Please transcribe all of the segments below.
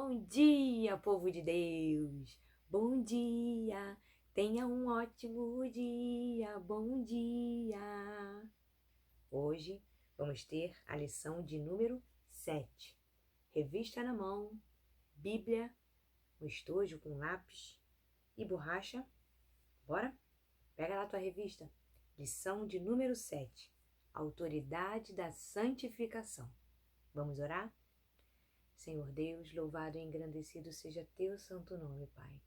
Bom dia, povo de Deus! Bom dia! Tenha um ótimo dia! Bom dia! Hoje vamos ter a lição de número 7. Revista na mão, Bíblia, um estojo com lápis e borracha. Bora? Pega lá a tua revista. Lição de número 7. Autoridade da santificação. Vamos orar? Senhor Deus, louvado e engrandecido seja teu santo nome, Pai.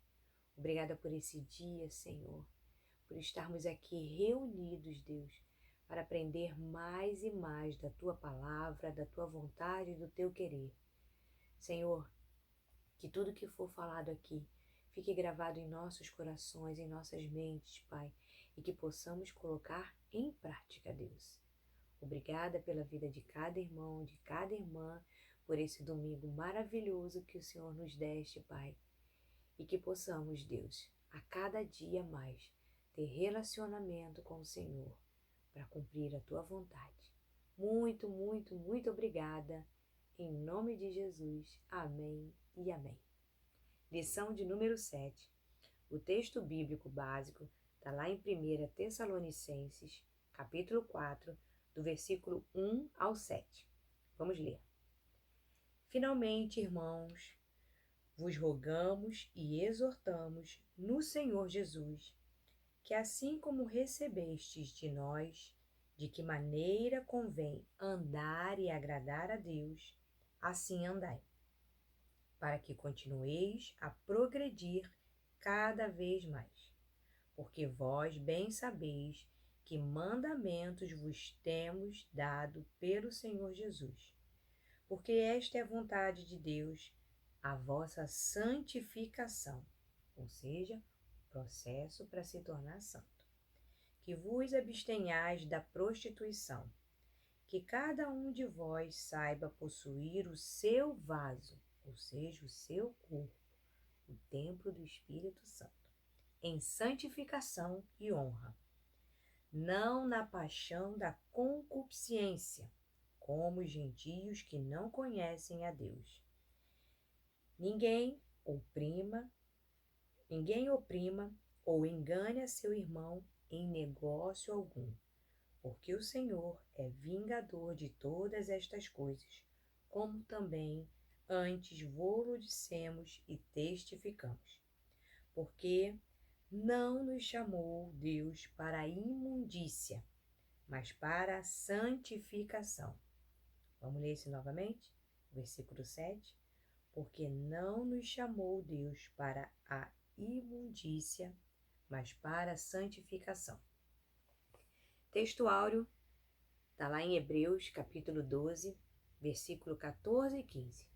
Obrigada por esse dia, Senhor, por estarmos aqui reunidos, Deus, para aprender mais e mais da tua palavra, da tua vontade e do teu querer. Senhor, que tudo que for falado aqui fique gravado em nossos corações, em nossas mentes, Pai, e que possamos colocar em prática, Deus. Obrigada pela vida de cada irmão, de cada irmã, por esse domingo maravilhoso que o Senhor nos deste, Pai. E que possamos, Deus, a cada dia mais, ter relacionamento com o Senhor para cumprir a Tua vontade. Muito, muito, muito obrigada. Em nome de Jesus. Amém e amém. Lição de número 7. O texto bíblico básico está lá em 1 Tessalonicenses, capítulo 4, do versículo 1 ao 7. Vamos ler. Finalmente, irmãos, vos rogamos e exortamos no Senhor Jesus, que assim como recebestes de nós, de que maneira convém andar e agradar a Deus, assim andai, para que continueis a progredir cada vez mais. Porque vós bem sabeis que mandamentos vos temos dado pelo Senhor Jesus. Porque esta é a vontade de Deus, a vossa santificação, ou seja, o processo para se tornar santo. Que vos abstenhais da prostituição, que cada um de vós saiba possuir o seu vaso, ou seja, o seu corpo, o templo do Espírito Santo, em santificação e honra, não na paixão da concupiscência, como os gentios que não conhecem a Deus. Ninguém oprima ou engane a seu irmão em negócio algum, porque o Senhor é vingador de todas estas coisas, como também antes vô-lo dissemos e testificamos. Porque não nos chamou Deus para a imundícia, mas para a santificação. Vamos ler isso novamente? Versículo 7. Porque não nos chamou Deus para a imundícia, mas para a santificação. Texto áureo está lá em Hebreus, capítulo 12, versículo 14 e 15.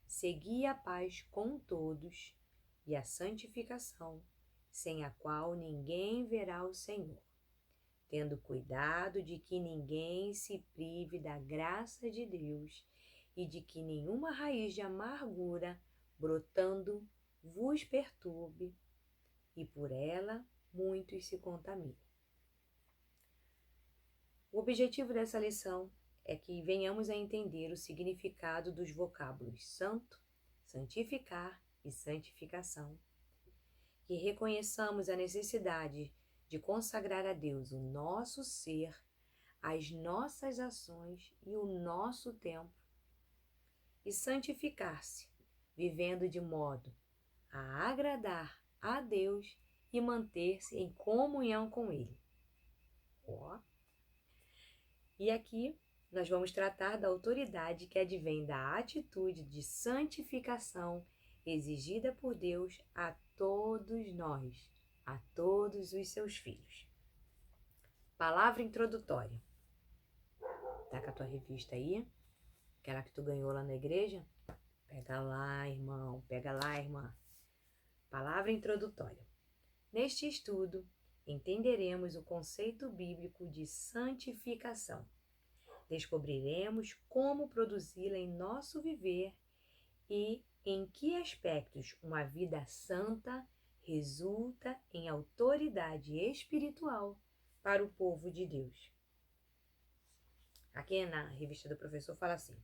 Segui a paz com todos e a santificação, sem a qual ninguém verá o Senhor, tendo cuidado de que ninguém se prive da graça de Deus e de que nenhuma raiz de amargura brotando vos perturbe e por ela muitos se contaminem. O objetivo dessa lição é que venhamos a entender o significado dos vocábulos santo, santificar e santificação, que reconheçamos a necessidade de consagrar a Deus o nosso ser, as nossas ações e o nosso tempo, e santificar-se, vivendo de modo a agradar a Deus e manter-se em comunhão com Ele. E aqui nós vamos tratar da autoridade que advém da atitude de santificação exigida por Deus a todos nós, a todos os seus filhos. Palavra introdutória. Tá com a tua revista aí? Aquela que tu ganhou lá na igreja? Pega lá, irmão, pega lá, irmã. Palavra introdutória. Neste estudo, entenderemos o conceito bíblico de santificação. Descobriremos como produzi-la em nosso viver e em que aspectos uma vida santa resulta em autoridade espiritual para o povo de Deus. Aqui na revista do professor fala assim: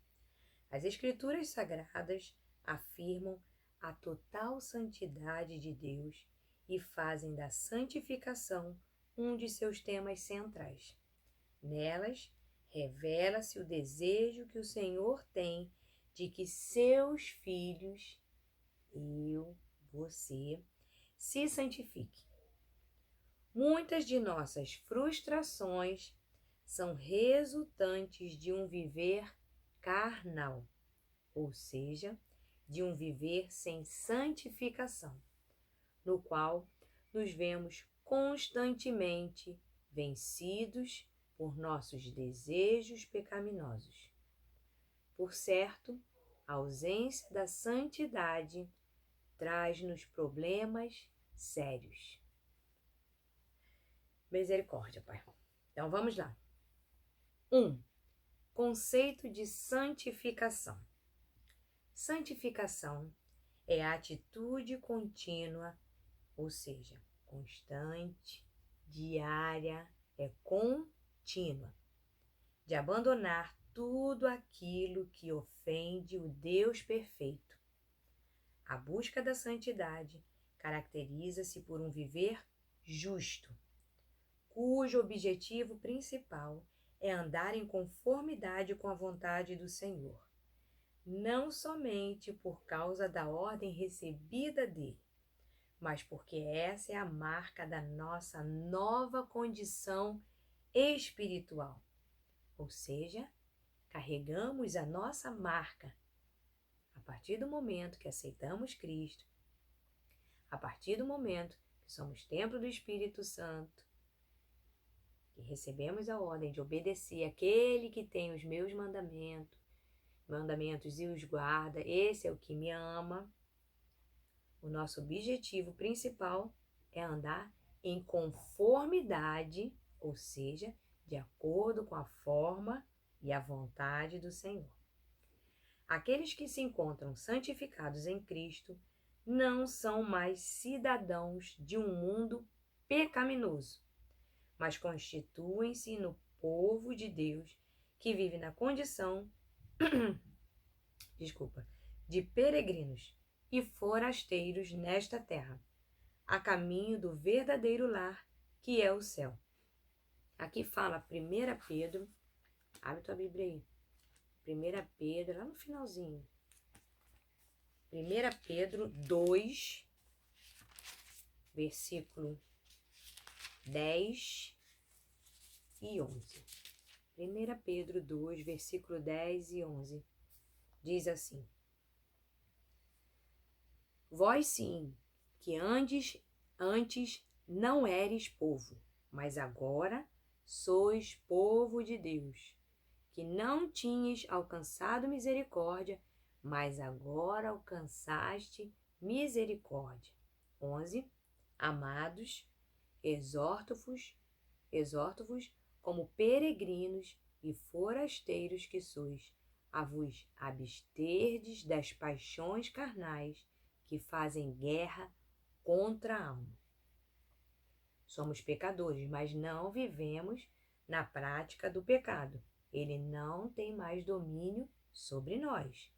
as Escrituras Sagradas afirmam a total santidade de Deus e fazem da santificação um de seus temas centrais. Nelas, revela-se o desejo que o Senhor tem de que seus filhos, eu, você, se santifiquem. Muitas de nossas frustrações são resultantes de um viver carnal, ou seja, de um viver sem santificação, no qual nos vemos constantemente vencidos por nossos desejos pecaminosos. Por certo, a ausência da santidade traz-nos problemas sérios. Misericórdia, Pai. Então vamos lá. 1. Conceito de santificação. Santificação é a atitude contínua, ou seja, constante, diária, é contínua, de abandonar tudo aquilo que ofende o Deus perfeito. A busca da santidade caracteriza-se por um viver justo, cujo objetivo principal é andar em conformidade com a vontade do Senhor, não somente por causa da ordem recebida dele, mas porque essa é a marca da nossa nova condição espiritual. Ou seja, carregamos a nossa marca a partir do momento que aceitamos Cristo, a partir do momento que somos templo do Espírito Santo, que recebemos a ordem de obedecer àquele que tem os meus mandamentos e os guarda, esse é o que me ama. O nosso objetivo principal é andar em conformidade, ou seja, de acordo com a forma e a vontade do Senhor. Aqueles que se encontram santificados em Cristo não são mais cidadãos de um mundo pecaminoso, mas constituem-se no povo de Deus que vive na condição de peregrinos e forasteiros nesta terra, a caminho do verdadeiro lar, que é o céu. Aqui fala 1 Pedro, abre tua Bíblia aí, 1 Pedro, lá no finalzinho, 1 Pedro 2, versículo 10 e 11. 1 Pedro 2, versículo 10 e 11, diz assim: Vós sim, que antes não eres povo, mas agora sois povo de Deus, que não tinhas alcançado misericórdia, mas agora alcançaste misericórdia. 11. Amados, exorto-vos como peregrinos e forasteiros que sois, a vos absterdes das paixões carnais que fazem guerra contra a alma. Somos pecadores, mas não vivemos na prática do pecado. Ele não tem mais domínio sobre nós.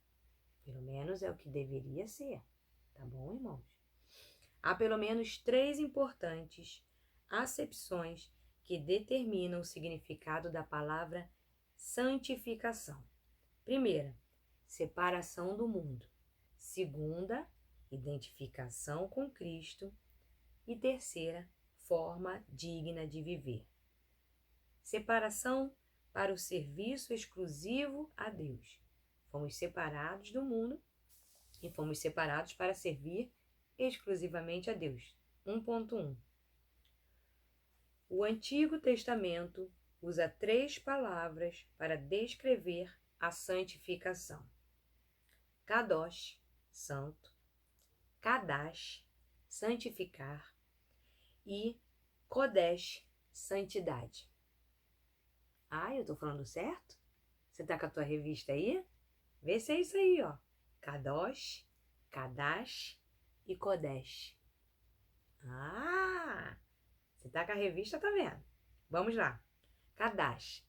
Pelo menos é o que deveria ser. Tá bom, irmãos? Há pelo menos 3 importantes acepções que determinam o significado da palavra santificação. Primeira, separação do mundo. Segunda, identificação com Cristo. E terceira, forma digna de viver. Separação para o serviço exclusivo a Deus. Fomos separados do mundo e fomos separados para servir exclusivamente a Deus. 1.1. O Antigo Testamento usa 3 palavras para descrever a santificação: Kadosh, santo; Kadash, santificar; e Kodesh, santidade. Eu tô falando certo? Você tá com a tua revista aí? Vê se é isso aí, ó. Kadosh, Kadash e Kodesh. Você tá com a revista, tá vendo? Vamos lá. Kadash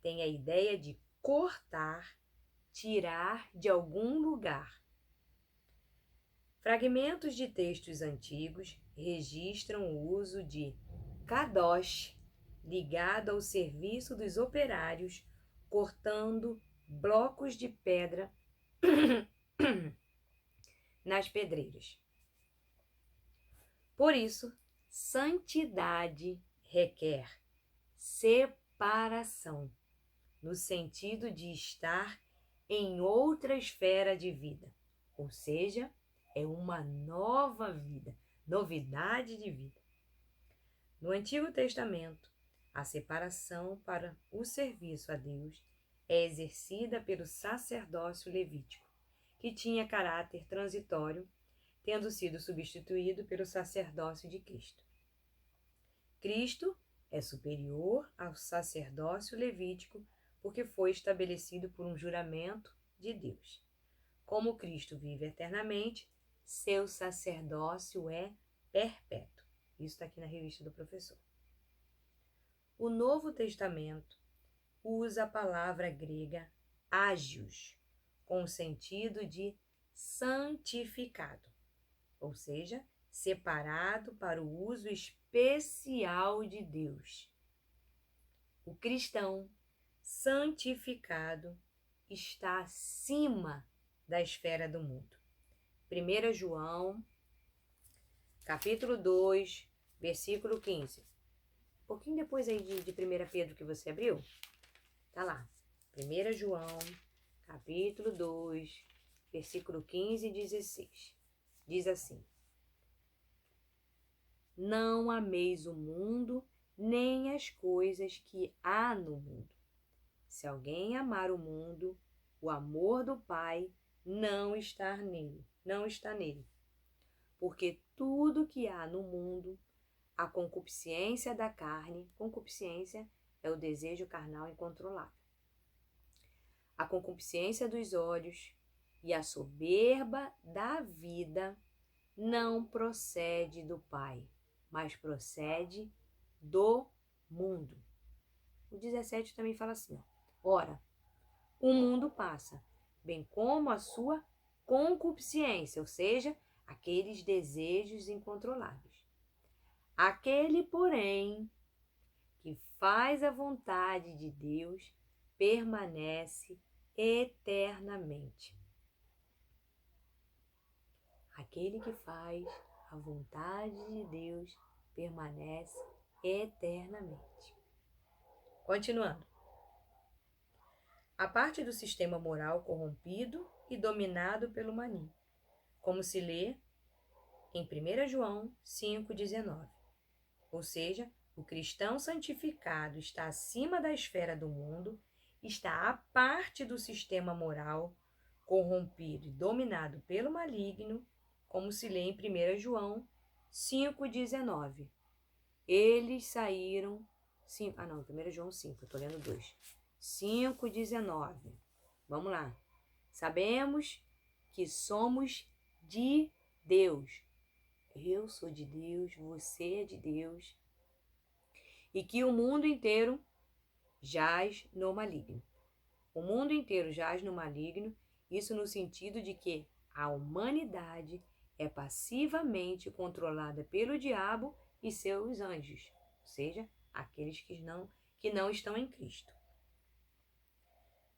tem a ideia de cortar, tirar de algum lugar. Fragmentos de textos antigos registram o uso de kadosh, ligado ao serviço dos operários, cortando blocos de pedra nas pedreiras. Por isso, santidade requer separação, no sentido de estar em outra esfera de vida, ou seja, é uma nova vida, novidade de vida. No Antigo Testamento, a separação para o serviço a Deus é exercida pelo sacerdócio levítico, que tinha caráter transitório, tendo sido substituído pelo sacerdócio de Cristo. Cristo é superior ao sacerdócio levítico porque foi estabelecido por um juramento de Deus. Como Cristo vive eternamente, seu sacerdócio é perpétuo. Isso está aqui na revista do professor. O Novo Testamento usa a palavra grega ágios, com o sentido de santificado, ou seja, separado para o uso especial de Deus. O cristão santificado está acima da esfera do mundo. 1 João, capítulo 2, versículo 15. Um pouquinho depois aí de 1 Pedro que você abriu, tá lá. 1 João, capítulo 2, versículo 15 e 16. Diz assim: Não ameis o mundo, nem as coisas que há no mundo. Se alguém amar o mundo, o amor do Pai não está nele. Porque tudo que há no mundo, a concupiscência da carne, concupiscência é o desejo carnal incontrolável, a concupiscência dos olhos e a soberba da vida não procede do Pai, mas procede do mundo. O 17 também fala assim, ó, ora, o mundo passa, bem como a sua concupiscência, ou seja, aqueles desejos incontroláveis. Aquele, porém, que faz a vontade de Deus, permanece eternamente. Aquele que faz a vontade de Deus permanece eternamente. Continuando. A parte do sistema moral corrompido e dominado pelo maligno, como se lê em 1 João 5,19. Ou seja, o cristão santificado está acima da esfera do mundo, está à parte do sistema moral corrompido e dominado pelo maligno, como se lê em 1 João 5,19. Eles saíram... 1 João 5, eu estou lendo 2. 5,19. Vamos lá. Sabemos que somos de Deus. Eu sou de Deus, você é de Deus. E que o mundo inteiro jaz no maligno. O mundo inteiro jaz no maligno, isso no sentido de que a humanidade é passivamente controlada pelo diabo e seus anjos, ou seja, aqueles que não estão em Cristo.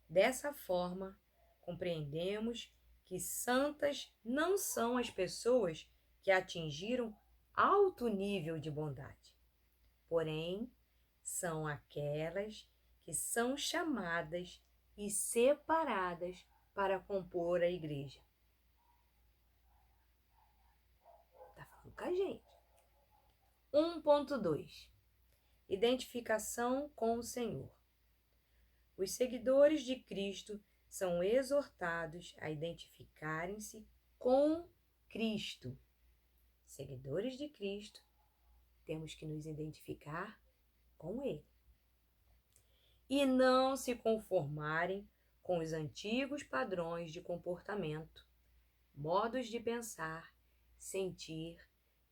Dessa forma, compreendemos que santas não são as pessoas que atingiram alto nível de bondade, porém, são aquelas que são chamadas e separadas para compor a igreja. Está falando com a gente. 1.2. Identificação com o Senhor. Os seguidores de Cristo são exortados a identificarem-se com Cristo. Seguidores de Cristo, temos que nos identificar com Ele. E não se conformarem com os antigos padrões de comportamento, modos de pensar, sentir,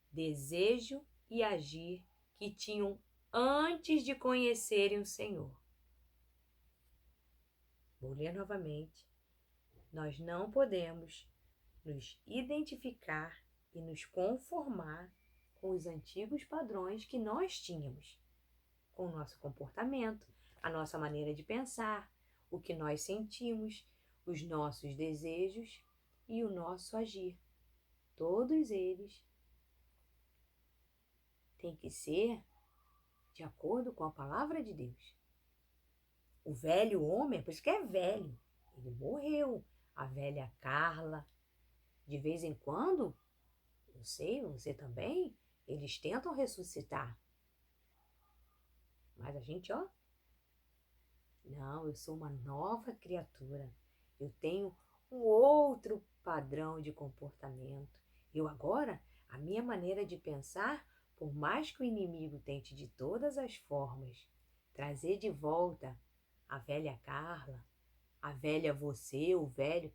desejo e agir que tinham antes de conhecerem o Senhor. Vou ler novamente. Nós não podemos nos identificar e nos conformar com os antigos padrões que nós tínhamos, com o nosso comportamento, a nossa maneira de pensar, o que nós sentimos, os nossos desejos e o nosso agir. Todos eles têm que ser de acordo com a palavra de Deus. O velho homem, por isso que é velho, ele morreu. A velha Carla, de vez em quando, eu sei, você também, eles tentam ressuscitar. Mas a gente, não, eu sou uma nova criatura. Eu tenho um outro padrão de comportamento. Eu agora, a minha maneira de pensar, por mais que o inimigo tente de todas as formas trazer de volta a velha Carla, a velha você, o velho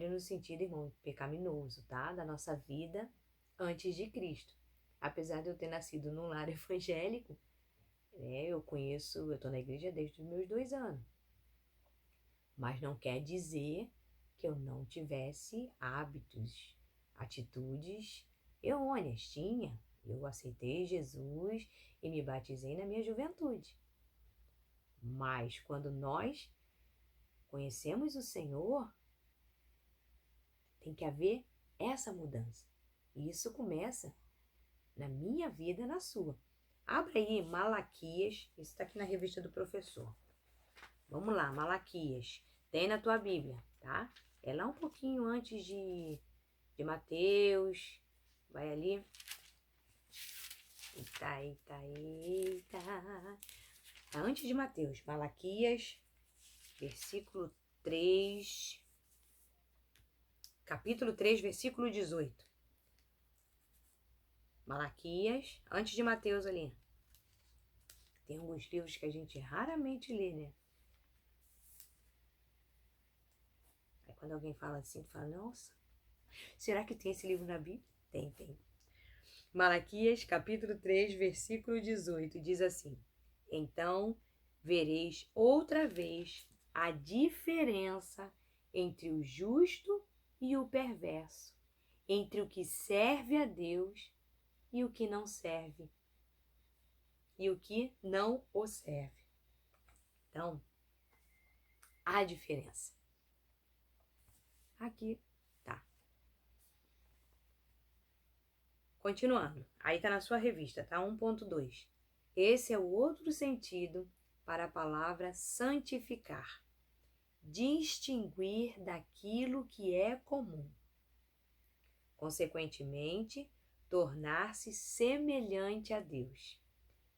no sentido, irmão, pecaminoso, tá? Da nossa vida antes de Cristo. Apesar de eu ter nascido num lar evangélico, eu tô na igreja desde os meus 2 anos. Mas não quer dizer que eu não tivesse hábitos, atitudes errôneas. Tinha. Eu aceitei Jesus e me batizei na minha juventude. Mas quando nós conhecemos o Senhor, tem que haver essa mudança. E isso começa na minha vida e na sua. Abra aí Malaquias, isso está aqui na revista do professor. Vamos lá, Malaquias. Tem na tua Bíblia, tá? É lá um pouquinho antes de Mateus. Vai ali. Eita. Tá antes de Mateus. Malaquias, versículo 3. Capítulo 3, versículo 18. Malaquias, antes de Mateus ali. Tem alguns livros que a gente raramente lê, né? Aí quando alguém fala assim, tu fala, nossa, será que tem esse livro na Bíblia? Tem. Malaquias, capítulo 3, versículo 18, diz assim: então vereis outra vez a diferença entre o justo e o perverso, entre o que serve a Deus e o que não serve, e o que não o serve. Então, há diferença. Aqui tá. Continuando, aí tá na sua revista, tá? 1.2. Esse é o outro sentido para a palavra santificar. Distinguir daquilo que é comum. Consequentemente, tornar-se semelhante a Deus,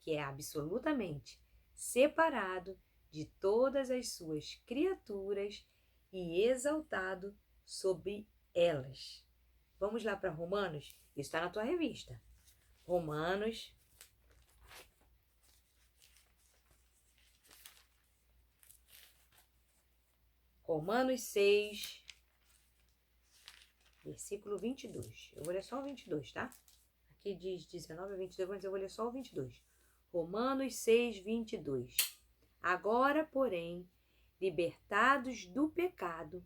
que é absolutamente separado de todas as suas criaturas e exaltado sobre elas. Vamos lá para Romanos? Isso está na tua revista. Romanos. Romanos 6, versículo 22. Eu vou ler só o 22, tá? Aqui diz 19 a 22, mas eu vou ler só o 22. Romanos 6, 22. Agora, porém, libertados do pecado,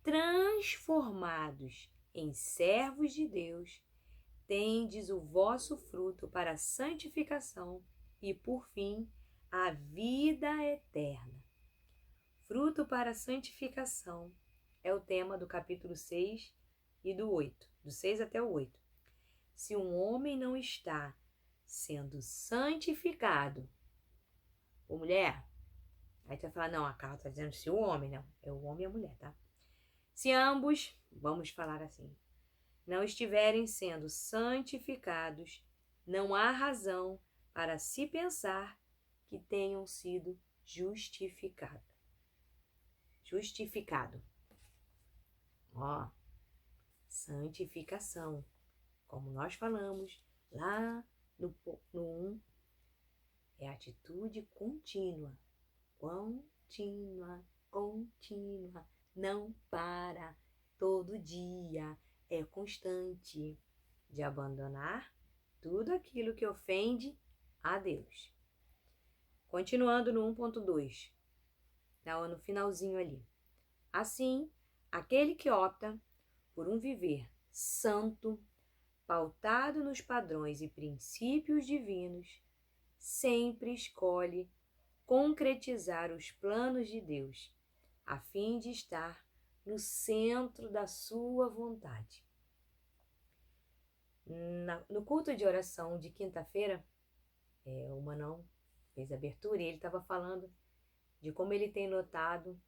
transformados em servos de Deus, tendes o vosso fruto para a santificação e, por fim, a vida eterna. Fruto para a santificação é o tema do capítulo 6 e do 8, do 6 até o 8. Se um homem não está sendo santificado, ou mulher, aí tu vai falar, não, a Carla está dizendo se o homem, não, é o homem e a mulher, tá? Se ambos, vamos falar assim, não estiverem sendo santificados, não há razão para se pensar que tenham sido justificados. Justificado. Santificação. Como nós falamos lá no 1, é atitude contínua. Contínua. Não para. Todo dia. É constante. De abandonar tudo aquilo que ofende a Deus. Continuando no 1.2. No finalzinho ali. Assim, aquele que opta por um viver santo, pautado nos padrões e princípios divinos, sempre escolhe concretizar os planos de Deus, a fim de estar no centro da sua vontade. No culto de oração de quinta-feira, o Manão fez a abertura e ele estava falando de como ele tem notado,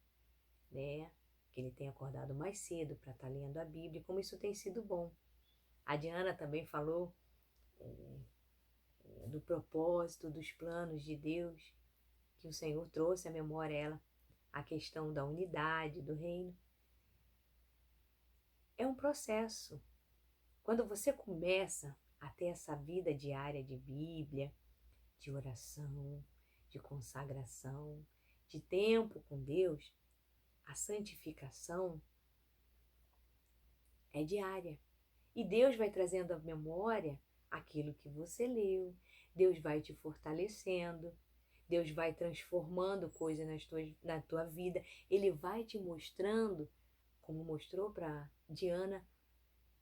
né, que ele tem acordado mais cedo para estar lendo a Bíblia, como isso tem sido bom. A Diana também falou do propósito, dos planos de Deus, que o Senhor trouxe à memória ela, a questão da unidade do reino. É um processo. Quando você começa a ter essa vida diária de Bíblia, de oração, de consagração, de tempo com Deus, a santificação é diária. E Deus vai trazendo à memória aquilo que você leu, Deus vai te fortalecendo, Deus vai transformando coisas na tua vida, Ele vai te mostrando, como mostrou para Diana,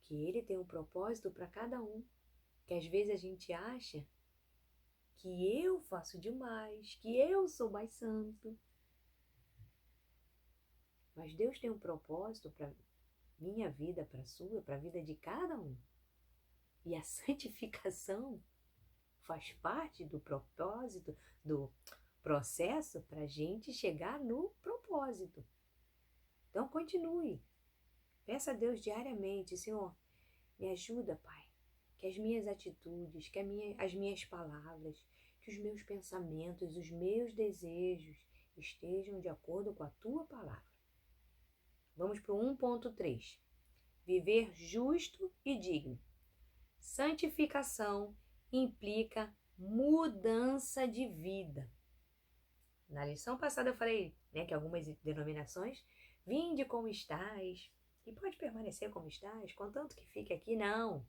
que Ele tem um propósito para cada um, que às vezes a gente acha que eu faço demais, que eu sou mais santo. Mas Deus tem um propósito para minha vida, para a sua, para a vida de cada um. E a santificação faz parte do propósito, do processo para a gente chegar no propósito. Então continue. Peça a Deus diariamente, Senhor, me ajuda, Pai, que as minhas atitudes, que as minhas palavras, que os meus pensamentos, os meus desejos estejam de acordo com a Tua palavra. Vamos para o 1.3. Viver justo e digno. Santificação implica mudança de vida. Na lição passada eu falei, que algumas denominações, vinde como estás, e pode permanecer como estás, contanto que fique aqui, não.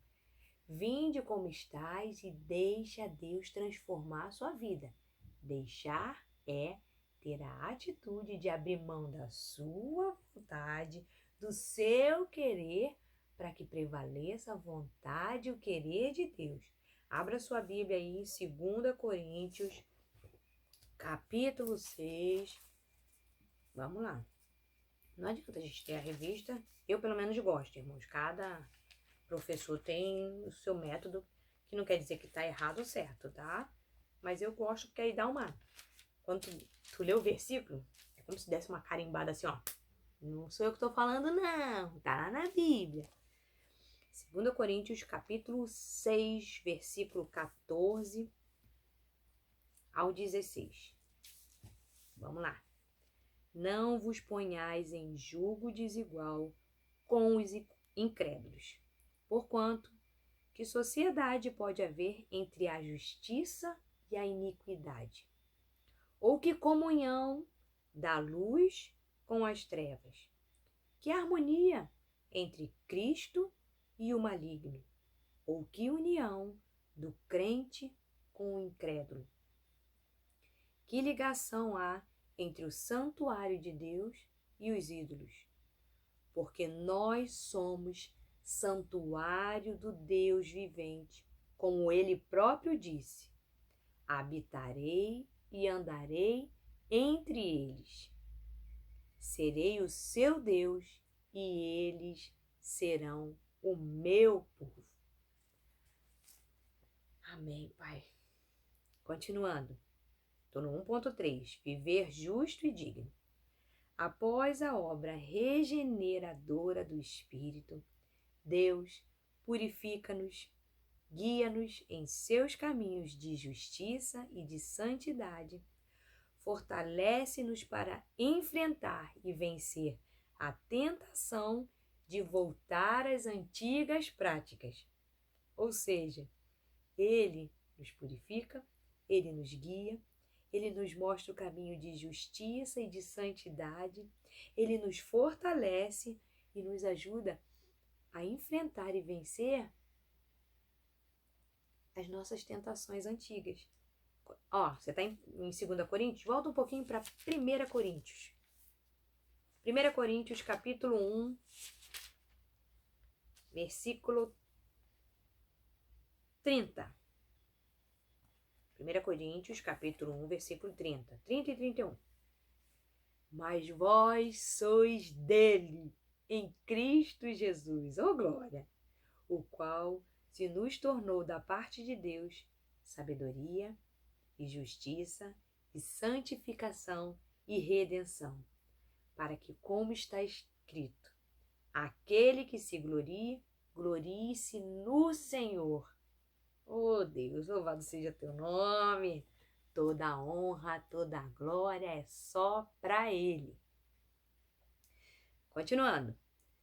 Vinde como estás e deixa Deus transformar a sua vida. Deixar é ter a atitude de abrir mão da sua vontade, do seu querer, para que prevaleça a vontade e o querer de Deus. Abra sua Bíblia aí em 2 Coríntios, capítulo 6. Vamos lá. Não adianta a gente ter a revista. Eu, pelo menos, gosto, irmãos. Cada professor tem o seu método, que não quer dizer que está errado ou certo, tá? Mas eu gosto porque aí dá uma... Quando tu lê o versículo, é como se desse uma carimbada assim, ó. Não sou eu que estou falando, não. Tá lá na Bíblia. 2 Coríntios, capítulo 6, versículo 14 ao 16. Vamos lá. Não vos ponhais em julgo desigual com os incrédulos, porquanto que sociedade pode haver entre a justiça e a iniquidade? Ou que comunhão da luz com as trevas? Que harmonia entre Cristo e o maligno? Ou que união do crente com o incrédulo? Que ligação há entre o santuário de Deus e os ídolos? Porque nós somos santuário do Deus vivente, como ele próprio disse: habitarei e andarei entre eles. Serei o seu Deus e eles serão o meu povo. Amém, Pai. Continuando. Estou no 1.3. Viver justo e digno. Após a obra regeneradora do Espírito, Deus purifica-nos, guia-nos em seus caminhos de justiça e de santidade, fortalece-nos para enfrentar e vencer a tentação de voltar às antigas práticas. Ou seja, Ele nos purifica, Ele nos guia, Ele nos mostra o caminho de justiça e de santidade, Ele nos fortalece e nos ajuda a enfrentar e vencer as nossas tentações antigas. Ó, você está em 2 Coríntios? Volta um pouquinho para 1 Coríntios. 1 Coríntios, capítulo 1, versículo 30. 1 Coríntios, capítulo 1, versículo 30. 30 e 31. Mas vós sois dele, em Cristo Jesus, ó glória, o qual se nos tornou da parte de Deus sabedoria e justiça e santificação e redenção, para que, como está escrito, aquele que se glorie, glorie-se no Senhor. Oh Deus, louvado seja teu nome. Toda a honra, toda a glória é só para Ele. Continuando.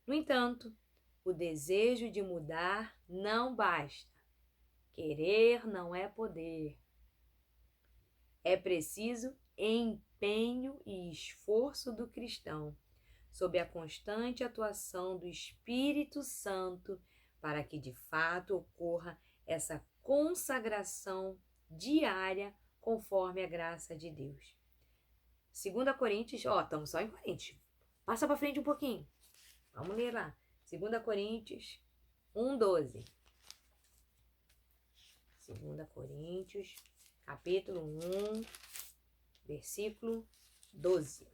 No entanto, o desejo de mudar não basta. Querer não é poder. É preciso empenho e esforço do cristão, sob a constante atuação do Espírito Santo, para que de fato ocorra essa consagração diária conforme a graça de Deus. 2 Coríntios, estamos só em Coríntios. Passa para frente um pouquinho. Vamos ler lá. 2 Coríntios 1:12. 2 Coríntios, capítulo 1, versículo 12.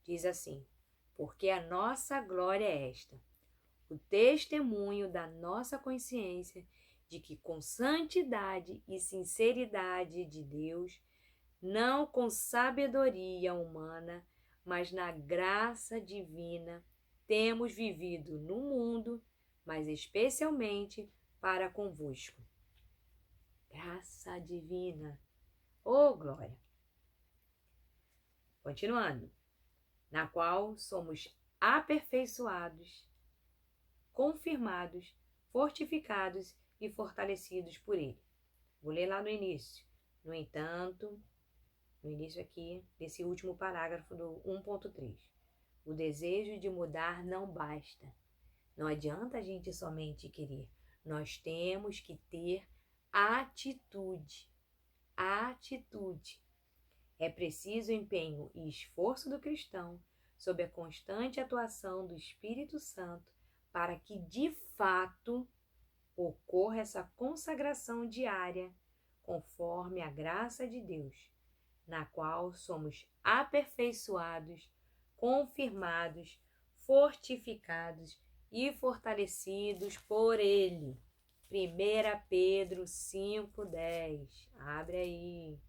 Diz assim: porque a nossa glória é esta, o testemunho da nossa consciência de que com santidade e sinceridade de Deus, não com sabedoria humana, mas na graça divina, temos vivido no mundo, mas especialmente para convosco. Graça divina, oh glória! Continuando, na qual somos aperfeiçoados, confirmados, fortificados e fortalecidos por Ele. Vou ler lá no início. No entanto, no início aqui, desse último parágrafo do 1.3. O desejo de mudar não basta. Não adianta a gente somente querer. Nós temos que ter atitude. Atitude. É preciso empenho e esforço do cristão, sob a constante atuação do Espírito Santo, para que, de fato, ocorra essa consagração diária, conforme a graça de Deus, na qual somos aperfeiçoados, confirmados, fortificados e fortalecidos por Ele. 1 Pedro 5:10. Abre aí.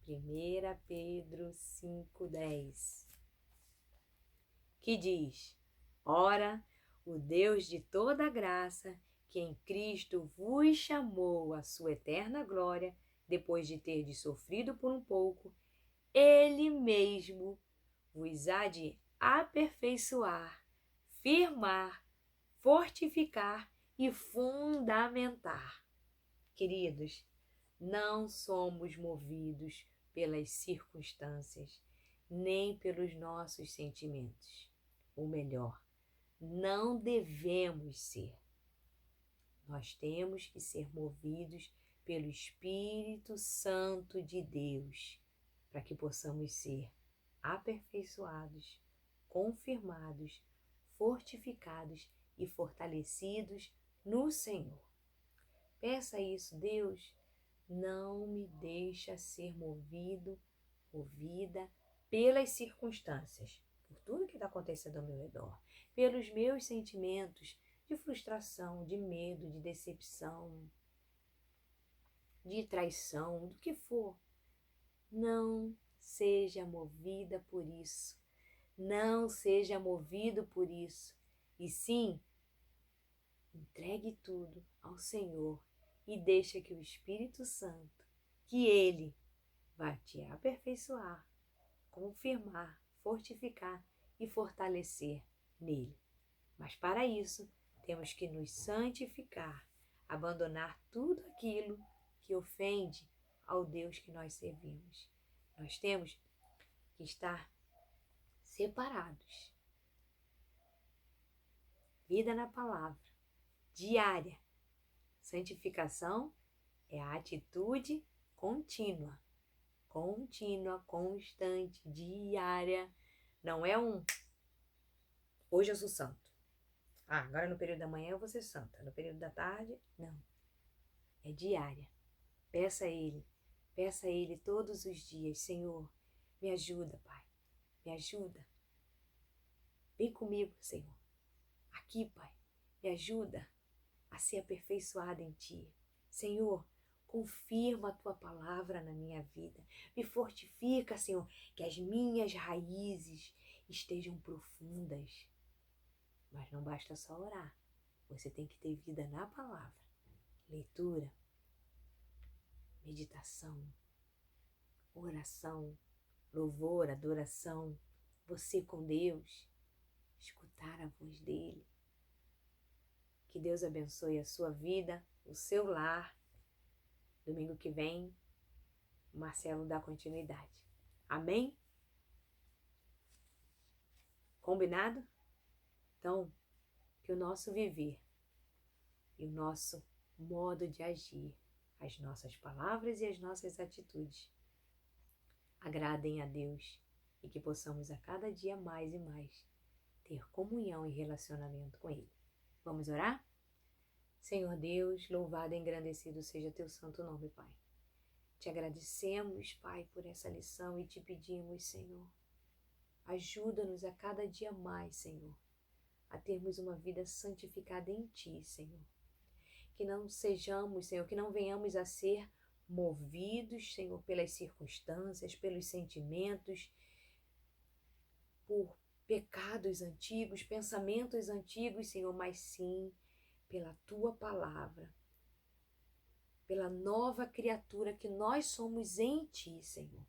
1 Pedro 5:10. Que diz: ora, o Deus de toda graça, que em Cristo vos chamou à sua eterna glória, depois de terdes sofrido por um pouco, Ele mesmo vos há de aperfeiçoar, firmar, fortificar e fundamentar. Queridos, não somos movidos pelas circunstâncias, nem pelos nossos sentimentos. Ou melhor, não devemos ser. Nós temos que ser movidos pelo Espírito Santo de Deus, para que possamos ser aperfeiçoados, confirmados, fortificados e fortalecidos no Senhor. Peça isso, Deus, não me deixa ser movida pelas circunstâncias, por tudo que está acontecendo ao meu redor, pelos meus sentimentos de frustração, de medo, de decepção, de traição, do que for. Não seja movida por isso. Não seja movido por isso. E sim, entregue tudo ao Senhor e deixa que o Espírito Santo, que Ele vai te aperfeiçoar, confirmar, fortificar e fortalecer nele. Mas para isso, temos que nos santificar, abandonar tudo aquilo que ofende ao Deus que nós servimos. Nós temos que estar separados. Vida na palavra, diária. Santificação é a atitude contínua, constante, diária. Não é um Hoje eu sou santo. Agora no período da manhã eu vou ser santa. No período da tarde, não. É diária. Peça a Ele todos os dias. Senhor, me ajuda, Pai. Me ajuda. Vem comigo, Senhor. Aqui, Pai. Me ajuda a ser aperfeiçoada em Ti. Senhor, confirma a Tua palavra na minha vida. Me fortifica, Senhor, que as minhas raízes estejam profundas. Mas não basta só orar. Você tem que ter vida na palavra. Leitura, meditação, oração, louvor, adoração. Você com Deus. Escutar a voz dEle. Que Deus abençoe a sua vida, o seu lar. Domingo que vem, o Marcelo dá continuidade. Amém? Combinado? Então, que o nosso viver e o nosso modo de agir, as nossas palavras e as nossas atitudes agradem a Deus e que possamos a cada dia mais e mais ter comunhão e relacionamento com Ele. Vamos orar? Senhor Deus, louvado e engrandecido seja Teu santo nome, Pai. Te agradecemos, Pai, por essa lição e te pedimos, Senhor, ajuda-nos a cada dia mais, Senhor, a termos uma vida santificada em Ti, Senhor. Que não sejamos, Senhor, que não venhamos a ser movidos, Senhor, pelas circunstâncias, pelos sentimentos, por pecados antigos, pensamentos antigos, Senhor, mas sim pela Tua palavra, pela nova criatura que nós somos em Ti, Senhor.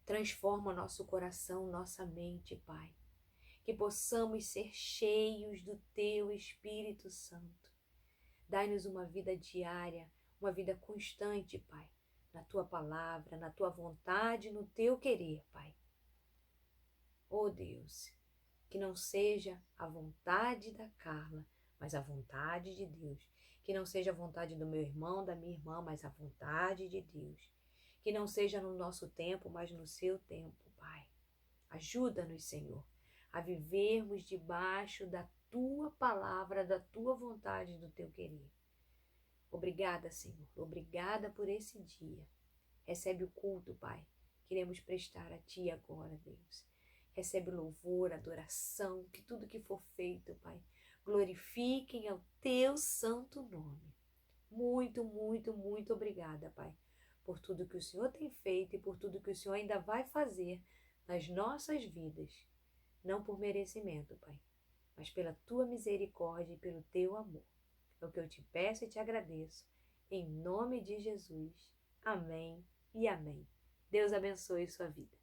Transforma nosso coração, nossa mente, Pai, que possamos ser cheios do Teu Espírito Santo. Dai-nos uma vida diária, uma vida constante, Pai, na Tua palavra, na Tua vontade, no Teu querer, Pai. Oh Deus, que não seja a vontade da Carla, mas a vontade de Deus. Que não seja a vontade do meu irmão, da minha irmã, mas a vontade de Deus. Que não seja no nosso tempo, mas no Seu tempo, Pai. Ajuda-nos, Senhor, a vivermos debaixo da Tua palavra, da Tua vontade, do Teu querer. Obrigada, Senhor. Obrigada por esse dia. Recebe o culto, Pai. Queremos prestar a Ti agora, Deus. Recebe louvor, adoração, que tudo que for feito, Pai, glorifiquem ao Teu santo nome. Muito, muito, muito obrigada, Pai, por tudo que o Senhor tem feito e por tudo que o Senhor ainda vai fazer nas nossas vidas. Não por merecimento, Pai, mas pela Tua misericórdia e pelo Teu amor. É o que eu te peço e te agradeço. Em nome de Jesus. Amém e amém. Deus abençoe sua vida.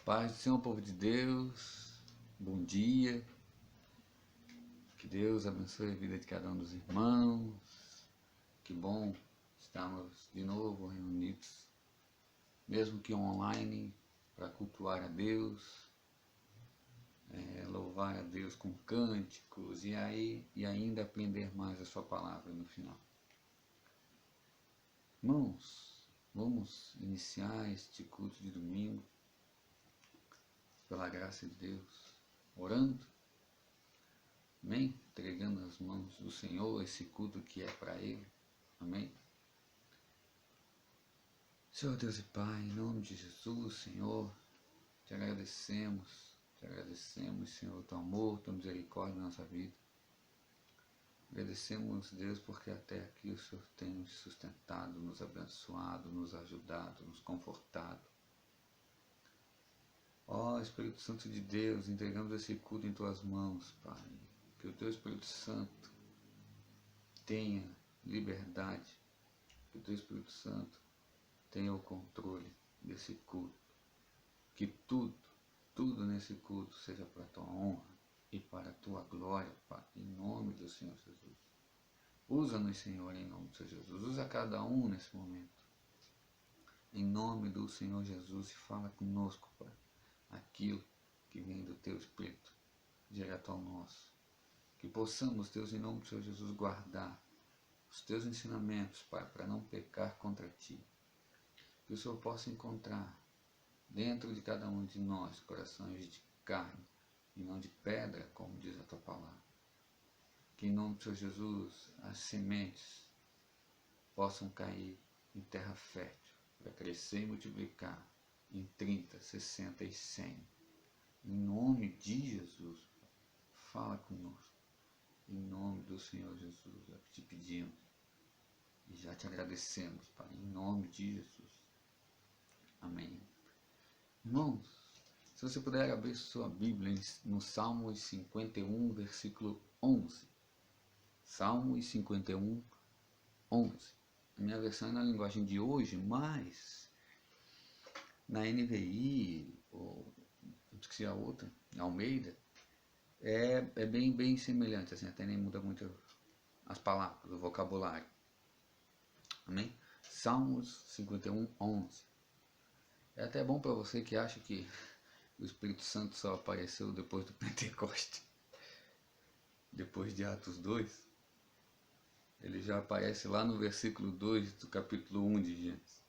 Paz do Senhor, povo de Deus, bom dia, que Deus abençoe a vida de cada um dos irmãos, que bom estarmos de novo reunidos, mesmo que online, para cultuar a Deus, louvar a Deus com cânticos e ainda aprender mais a sua palavra no final. Irmãos, vamos iniciar este culto de domingo, pela graça de Deus, orando. Amém? Entregando nas mãos do Senhor esse culto que é para Ele. Amém? Senhor Deus e Pai, em nome de Jesus, Senhor, te agradecemos, Senhor, teu amor, tua misericórdia na nossa vida. Agradecemos, Deus, porque até aqui o Senhor tem nos sustentado, nos abençoado, nos ajudado, nos confortado. Ó Espírito Santo de Deus, entregamos esse culto em tuas mãos, Pai. Que o teu Espírito Santo tenha liberdade, que o teu Espírito Santo tenha o controle desse culto. Que tudo nesse culto seja para a tua honra e para a tua glória, Pai, em nome do Senhor Jesus. Usa-nos, Senhor, em nome do Senhor Jesus. Usa cada um nesse momento. Em nome do Senhor Jesus, e fala conosco, Pai, aquilo que vem do teu Espírito, direto ao nosso. Que possamos, Deus, em nome do Senhor Jesus, guardar os teus ensinamentos, Pai, para não pecar contra ti. Que o Senhor possa encontrar dentro de cada um de nós corações de carne e não de pedra, como diz a tua palavra. Que em nome do Senhor Jesus as sementes possam cair em terra fértil para crescer e multiplicar em 30, 60 e 100. Em nome de Jesus, fala conosco. Em nome do Senhor Jesus, é o que te pedimos. E já te agradecemos, Pai, em nome de Jesus. Amém. Irmãos, se você puder abrir sua Bíblia no Salmos 51, versículo 11. Salmos 51, 11. A minha versão é na linguagem de hoje, mas na NVI, ou esqueci a outra, Almeida, é bem semelhante, assim, até nem muda muito as palavras, o vocabulário. Amém? Salmos 51, 11. É até bom para você que acha que o Espírito Santo só apareceu depois do Pentecoste. Depois de Atos 2. Ele já aparece lá no versículo 2 do capítulo 1 de Gênesis.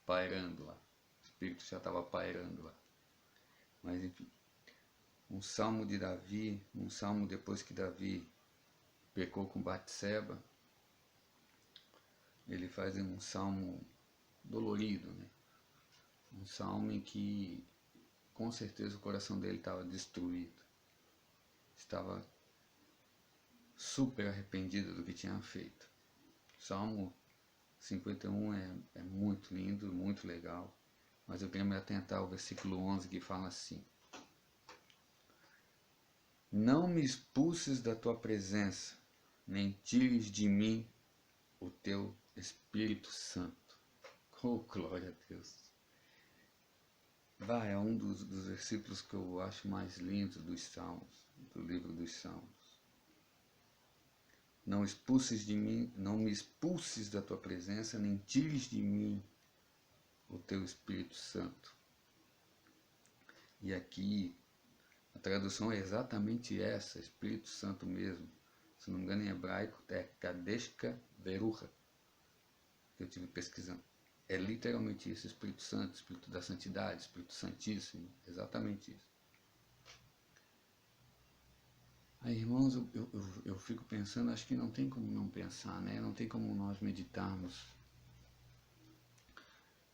Pairando lá. O Espírito já estava pairando lá. Mas enfim. Um salmo de Davi. Um salmo depois que Davi pecou com Batseba. Ele faz um salmo dolorido, né? Um salmo em que com certeza o coração dele estava destruído. Estava super arrependido do que tinha feito. Salmo 51 é muito lindo, muito legal. Mas eu queria me atentar ao versículo 11 que fala assim: Não me expulses da tua presença, nem tires de mim o teu Espírito Santo. Oh, glória a Deus! É um dos versículos que eu acho mais lindos dos Salmos, do livro dos Salmos. Não expulses de mim, não me expulses da tua presença, nem tires de mim o teu Espírito Santo. E aqui a tradução é exatamente essa, Espírito Santo mesmo. Se não me engano, em hebraico é Kadeshka Veruha, que eu estive pesquisando. É literalmente isso, Espírito Santo, Espírito da Santidade, Espírito Santíssimo, exatamente isso. Aí, irmãos, eu fico pensando, acho que não tem como não pensar, né? Não tem como nós meditarmos.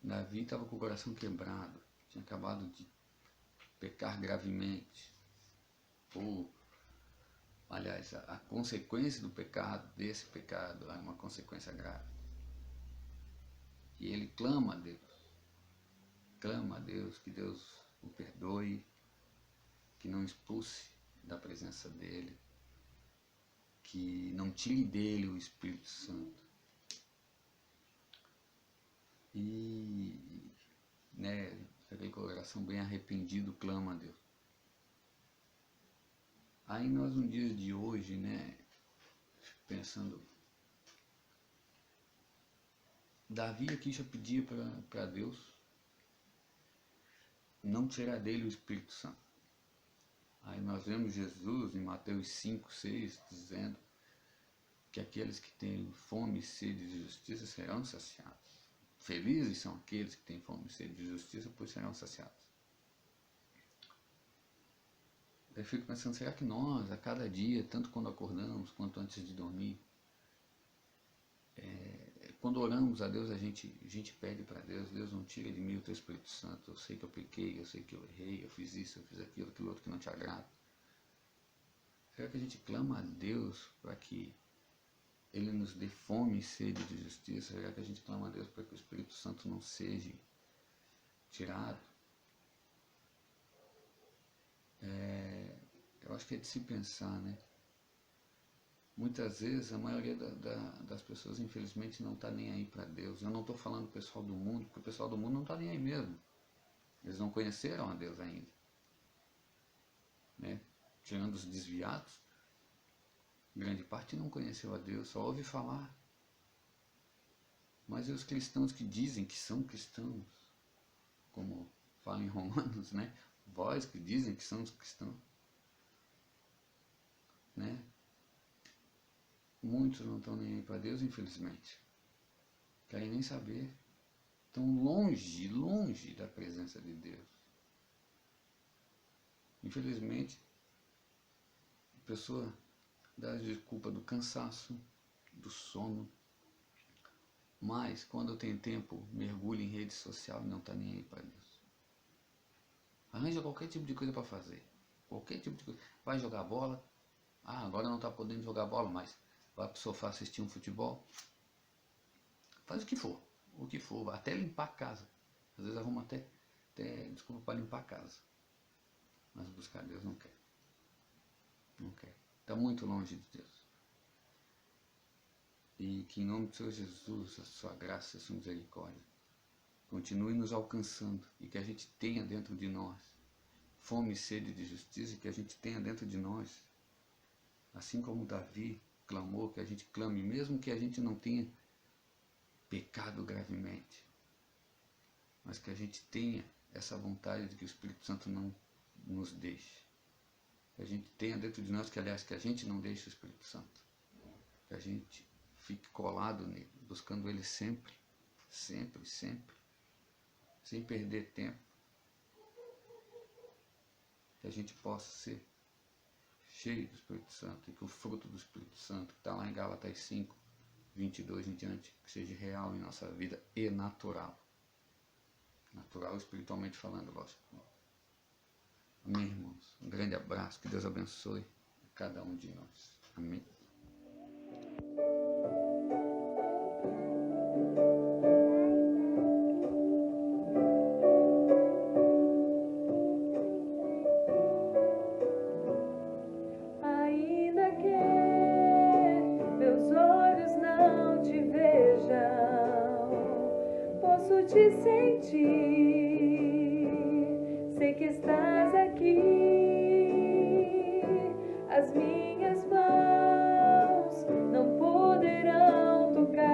Davi estava com o coração quebrado, tinha acabado de pecar gravemente. Aliás, a consequência do pecado, desse pecado, é uma consequência grave. E ele clama a Deus que Deus o perdoe, que não expulse da presença dele, que não tire dele o Espírito Santo. E, né, aquele coração bem arrependido clama a Deus. Aí nós, no dia de hoje, né, pensando, Davi aqui já pedia para Deus não tirar dele o Espírito Santo. Aí nós vemos Jesus em Mateus 5, 6, dizendo que aqueles que têm fome e sede de justiça serão saciados. Felizes são aqueles que têm fome e sede de justiça, pois serão saciados. Eu fico pensando, será que nós, a cada dia, tanto quando acordamos quanto antes de dormir, quando oramos a Deus, a gente pede para Deus, Deus não tira de mim o teu Espírito Santo, eu sei que eu pequei, eu sei que eu errei, eu fiz isso, eu fiz aquilo outro que não te agrada. Será que a gente clama a Deus para que Ele nos dê fome e sede de justiça? Será que a gente clama a Deus para que o Espírito Santo não seja tirado? Eu acho que é de se pensar, né? Muitas vezes a maioria das pessoas, infelizmente, não está nem aí para Deus. Eu não estou falando do pessoal do mundo, porque o pessoal do mundo não está nem aí mesmo. Eles não conheceram a Deus ainda, né? Tirando os desviados, grande parte não conheceu a Deus, só ouve falar. Mas e os cristãos que dizem que são cristãos, como fala em Romanos, né? Vós que dizem que são cristãos, né? Muitos não estão nem aí para Deus, infelizmente. Querem nem saber. Estão longe, longe da presença de Deus. Infelizmente, a pessoa dá desculpa do cansaço, do sono, mas quando tem tempo, mergulha em rede social e não está nem aí para Deus. Arranja qualquer tipo de coisa para fazer. Qualquer tipo de coisa. Vai jogar bola. Agora não está podendo jogar bola, mas vai para o sofá assistir um futebol. Faz o que for, até limpar a casa. Às vezes arruma até desculpa para limpar a casa. Mas buscar Deus não quer. Não quer. Está muito longe de Deus. E que em nome do Senhor Jesus, a sua graça, a sua misericórdia, continue nos alcançando e que a gente tenha dentro de nós fome e sede de justiça, e que a gente tenha dentro de nós, assim como Davi clamou, que a gente clame, mesmo que a gente não tenha pecado gravemente, mas que a gente tenha essa vontade de que o Espírito Santo não nos deixe. Que a gente tenha dentro de nós, que a gente não deixe o Espírito Santo. Que a gente fique colado nele, buscando ele sempre, sempre, sempre, sem perder tempo. Que a gente possa ser cheio do Espírito Santo, e que o fruto do Espírito Santo, que está lá em Gálatas 5, 22 em diante, que seja real em nossa vida e natural. Natural espiritualmente falando, lógico. Amém, irmãos? Um grande abraço, que Deus abençoe cada um de nós. Amém. Te sentir, sei que estás aqui, as minhas mãos não poderão tocar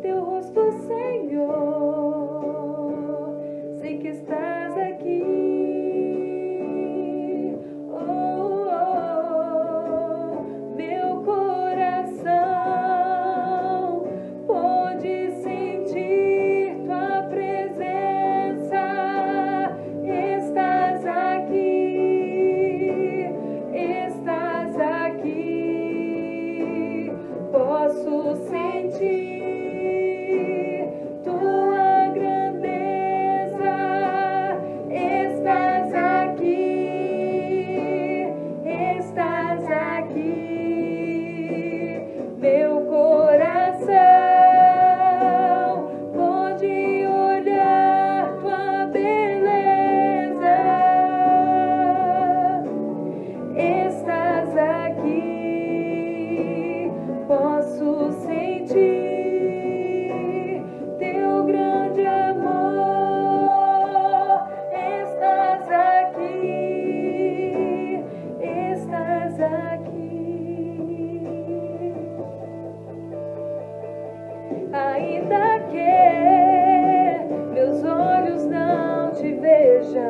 teu rosto, Senhor, sei que estás aqui, meu coração pode sentir tua presença, estás aqui, posso sentir tua grandeza, estás aqui, meu coração pode olhar tua beleza, estás aqui, posso sentir teu grande amor, estás aqui, ainda que meus olhos não te vejam,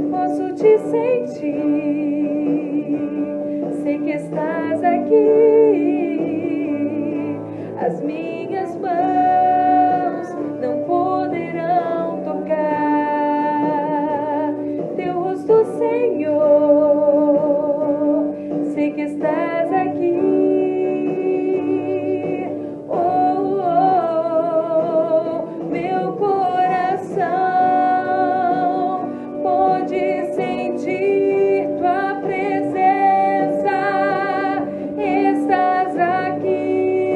posso te sentir, sei que estás aqui, as minhas mãos não poderão tocar sei que estás aqui. Oh, oh, meu coração pode sentir tua presença. Estás aqui,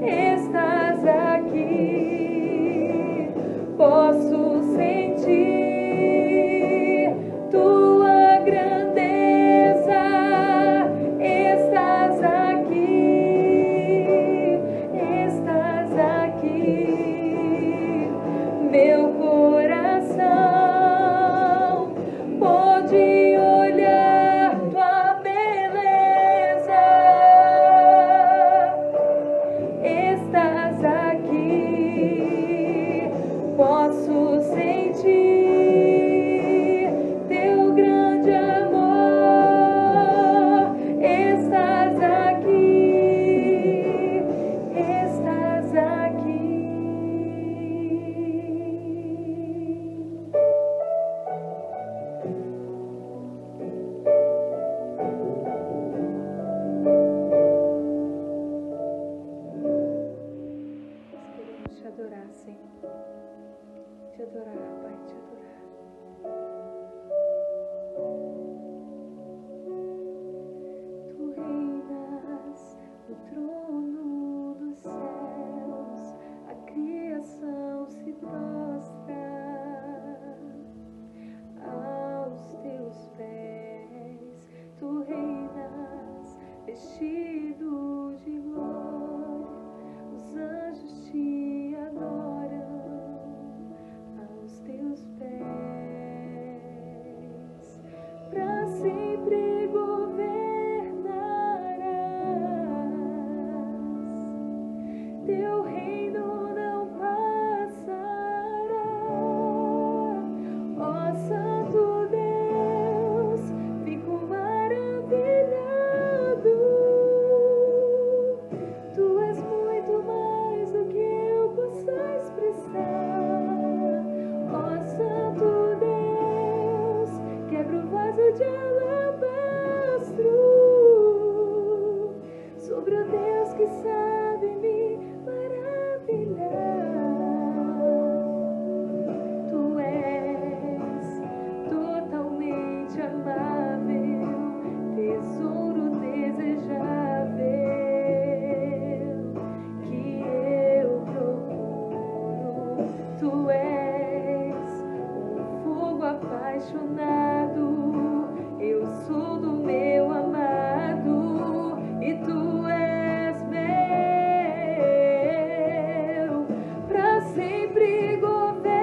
estás aqui. Posso sentir tua grandeza. Estás aqui, estás aqui. Meu coração pode olhar tua beleza. Estás aqui, posso sentir teu grande amor. Estás aqui, estás aqui. Nós queremos te adorar, Senhor. Te adorar, Pai, te adorar. Tu reinas no trono dos céus, a criação se prostra aos teus pés. Tu reinas vestido de glória, os anjos te adoram aos teus pés. Pra sempre governarás, teu reino não passará. Ó Santo Deus, fico maravilhado. Tu és muito mais do que eu possa expressar. Ó Santo Deus, quebra o vaso de alabastro sobre o Deus que sabe me maravilhar. Tu és totalmente amável, tesouro desejável que eu procuro. Tu és um fogo apaixonado, eu sou do meu amado e tu és meu. Pra sempre governarás,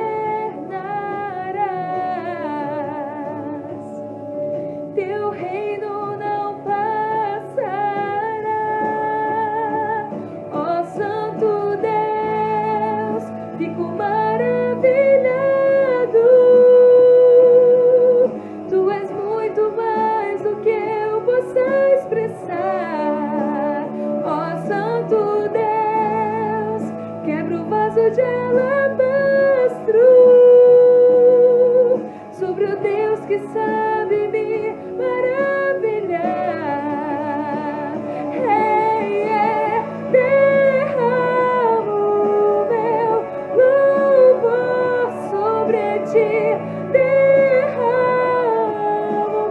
teu reino não passará. Ó Santo Deus, fico maravilhado. Tu és muito mais do que eu possa expressar. Ó Santo Deus, quebra o vaso de alabastro sobre o Deus que sabe me maravilhar. Derramo meu louvor sobre ti, derramo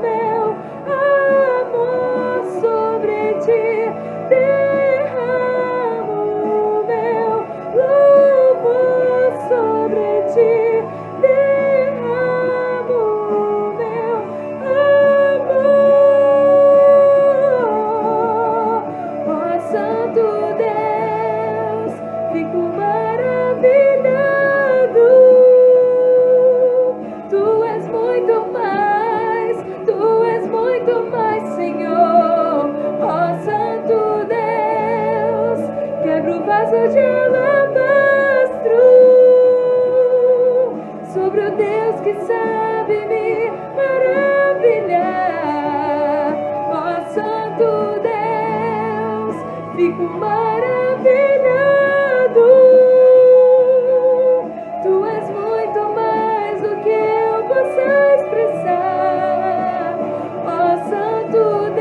meu amor sobre ti, derramo meu louvor sobre ti, derramo meu amor. Ó Santo Deus, fico maravilhado. Tu és muito mais, Senhor. Ó Santo Deus, quebra o vaso de alabastro sobre o Deus que sabe me maravilhar. Ó Santo Deus, fico maravilhado. Tu és muito mais do que eu possa expressar. Ó Santo Deus,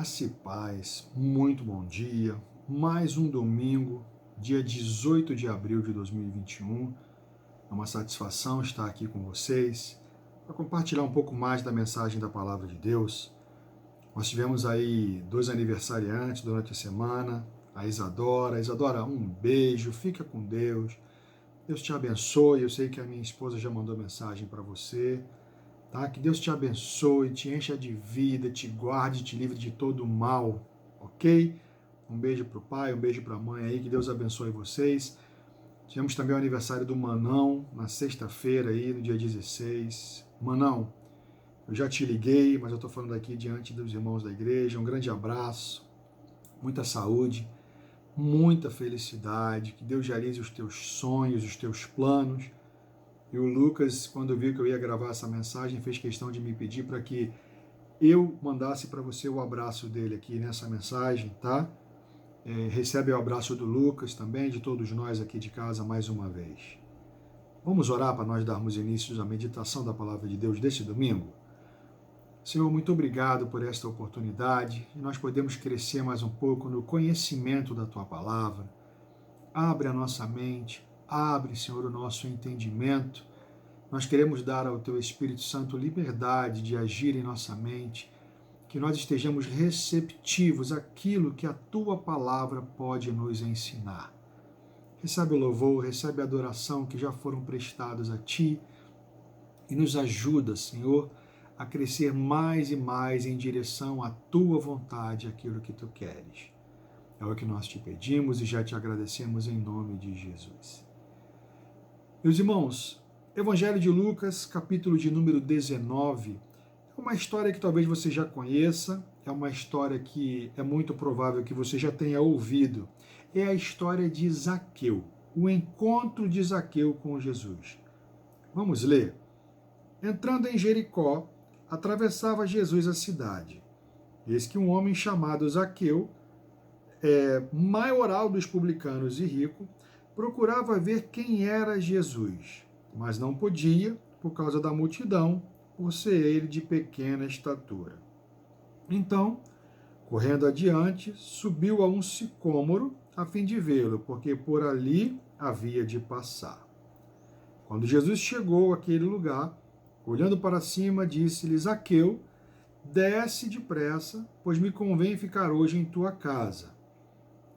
Graça e paz, muito bom dia. Mais um domingo, dia 18 de abril de 2021. É uma satisfação estar aqui com vocês para compartilhar um pouco mais da mensagem da Palavra de Deus. Nós tivemos aí 2 aniversariantes durante a semana, a Isadora. Isadora, um beijo, fica com Deus. Deus te abençoe. Eu sei que a minha esposa já mandou mensagem para você. Tá? Que Deus te abençoe, te encha de vida, te guarde, te livre de todo mal, ok? Um beijo para o pai, um beijo para a mãe aí, que Deus abençoe vocês. Tivemos também o aniversário do Manão, na sexta-feira aí, no dia 16. Manão, eu já te liguei, mas eu estou falando aqui diante dos irmãos da igreja. Um grande abraço, muita saúde, muita felicidade, que Deus realize os teus sonhos, os teus planos. E o Lucas, quando viu que eu ia gravar essa mensagem, fez questão de me pedir para que eu mandasse para você o abraço dele aqui nessa mensagem, tá? Recebe o abraço do Lucas também, de todos nós aqui de casa mais uma vez. Vamos orar para nós darmos início à meditação da Palavra de Deus deste domingo? Senhor, muito obrigado por esta oportunidade e nós podemos crescer mais um pouco no conhecimento da Tua Palavra. Abre a nossa mente, abre, Senhor, o nosso entendimento. Nós queremos dar ao Teu Espírito Santo liberdade de agir em nossa mente, que nós estejamos receptivos àquilo que a Tua Palavra pode nos ensinar. Recebe o louvor, recebe a adoração que já foram prestados a Ti e nos ajuda, Senhor, a crescer mais e mais em direção à Tua vontade, aquilo que Tu queres. É o que nós te pedimos e já te agradecemos em nome de Jesus. Meus irmãos, Evangelho de Lucas, capítulo de número 19, é uma história que talvez você já conheça, é uma história que é muito provável que você já tenha ouvido. É a história de Zaqueu, o encontro de Zaqueu com Jesus. Vamos ler? Entrando em Jericó, atravessava Jesus a cidade. Eis que um homem chamado Zaqueu, maioral dos publicanos e rico, procurava ver quem era Jesus, mas não podia, por causa da multidão, por ser ele de pequena estatura. Então, correndo adiante, subiu a um sicômoro a fim de vê-lo, porque por ali havia de passar. Quando Jesus chegou àquele lugar, olhando para cima, disse-lhe: Zaqueu, desce depressa, pois me convém ficar hoje em tua casa.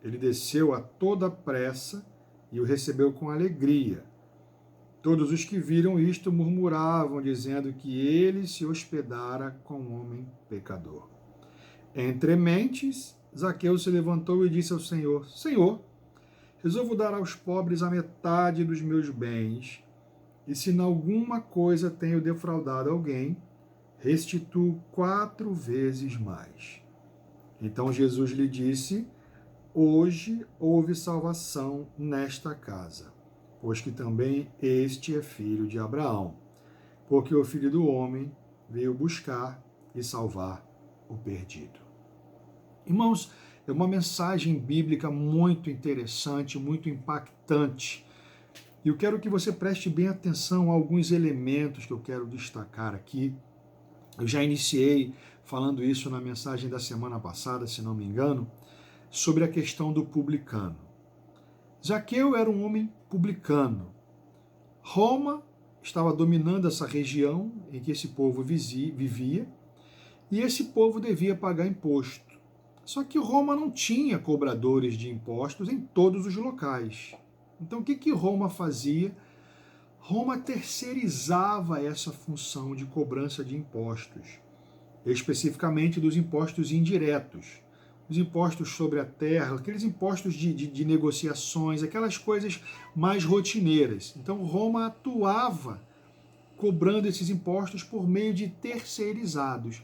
Ele desceu a toda pressa e o recebeu com alegria. Todos os que viram isto murmuravam, dizendo que ele se hospedara com um homem pecador. Entre mentes, Zaqueu se levantou e disse ao Senhor: Senhor, resolvo dar aos pobres a metade dos meus bens, e se em alguma coisa tenho defraudado alguém, restituo 4 vezes mais. Então Jesus lhe disse: Hoje houve salvação nesta casa, pois que também este é filho de Abraão, porque o Filho do Homem veio buscar e salvar o perdido. Irmãos, é uma mensagem bíblica muito interessante, muito impactante. E eu quero que você preste bem atenção a alguns elementos que eu quero destacar aqui. Eu já iniciei falando isso na mensagem da semana passada, se não me engano, sobre a questão do publicano. Zaqueu era um homem publicano. Roma estava dominando essa região em que esse povo vivia, e esse povo devia pagar imposto. Só que Roma não tinha cobradores de impostos em todos os locais. Então o que Roma fazia? Roma terceirizava essa função de cobrança de impostos, especificamente dos impostos indiretos. Os impostos sobre a terra, aqueles impostos de negociações, aquelas coisas mais rotineiras. Então, Roma atuava cobrando esses impostos por meio de terceirizados.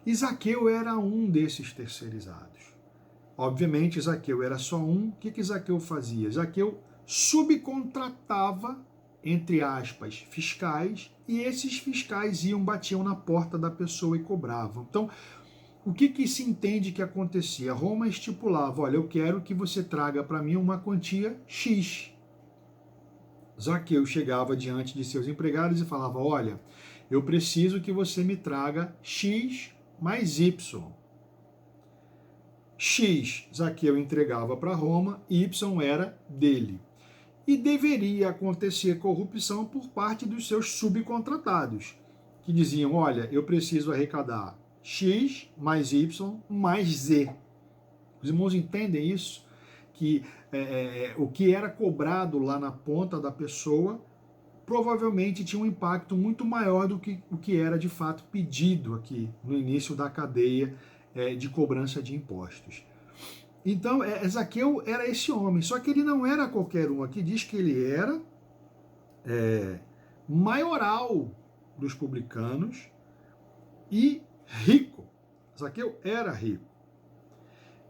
E Zaqueu era um desses terceirizados. Obviamente, Zaqueu era só um. O que Zaqueu fazia? Zaqueu subcontratava, entre aspas, fiscais, e esses fiscais batiam na porta da pessoa e cobravam. Então, o que se entende que acontecia? Roma estipulava: olha, eu quero que você traga para mim uma quantia X. Zaqueu chegava diante de seus empregados e falava: olha, eu preciso que você me traga X mais Y. X, Zaqueu entregava para Roma, Y era dele. E deveria acontecer corrupção por parte dos seus subcontratados, que diziam, olha, eu preciso arrecadar X mais Y mais Z. Os irmãos entendem isso? Que o que era cobrado lá na ponta da pessoa provavelmente tinha um impacto muito maior do que o que era de fato pedido aqui no início da cadeia de cobrança de impostos. Então, Zaqueu era esse homem, só que ele não era qualquer um. Aqui diz que ele era maioral dos publicanos e rico. Zaqueu era rico.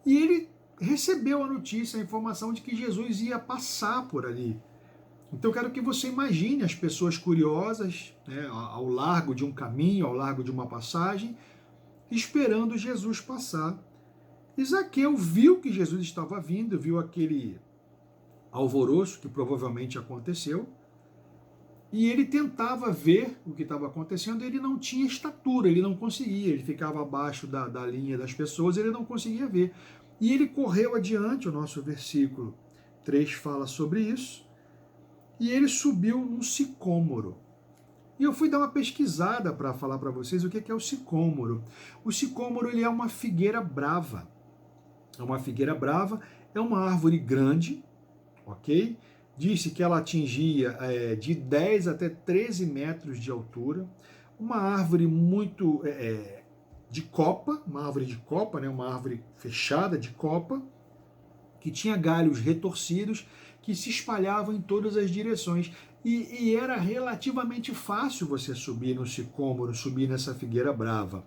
E ele recebeu a notícia, a informação de que Jesus ia passar por ali. Então eu quero que você imagine as pessoas curiosas, né, ao largo de um caminho, ao largo de uma passagem, esperando Jesus passar. E Zaqueu viu que Jesus estava vindo, viu aquele alvoroço que provavelmente aconteceu, e ele tentava ver o que estava acontecendo, ele não tinha estatura, ele não conseguia, ele ficava abaixo da linha das pessoas, ele não conseguia ver. E ele correu adiante, o nosso versículo 3 fala sobre isso, e ele subiu num sicômoro. E eu fui dar uma pesquisada para falar para vocês o que é o sicômoro. O sicômoro ele é uma figueira brava. É uma figueira brava, é uma árvore grande, ok? Disse que ela atingia de 10 até 13 metros de altura. Uma árvore muito de copa, uma árvore de copa, né? Uma árvore fechada de copa, que tinha galhos retorcidos que se espalhavam em todas as direções. E era relativamente fácil você subir no sicômoro, subir nessa figueira brava.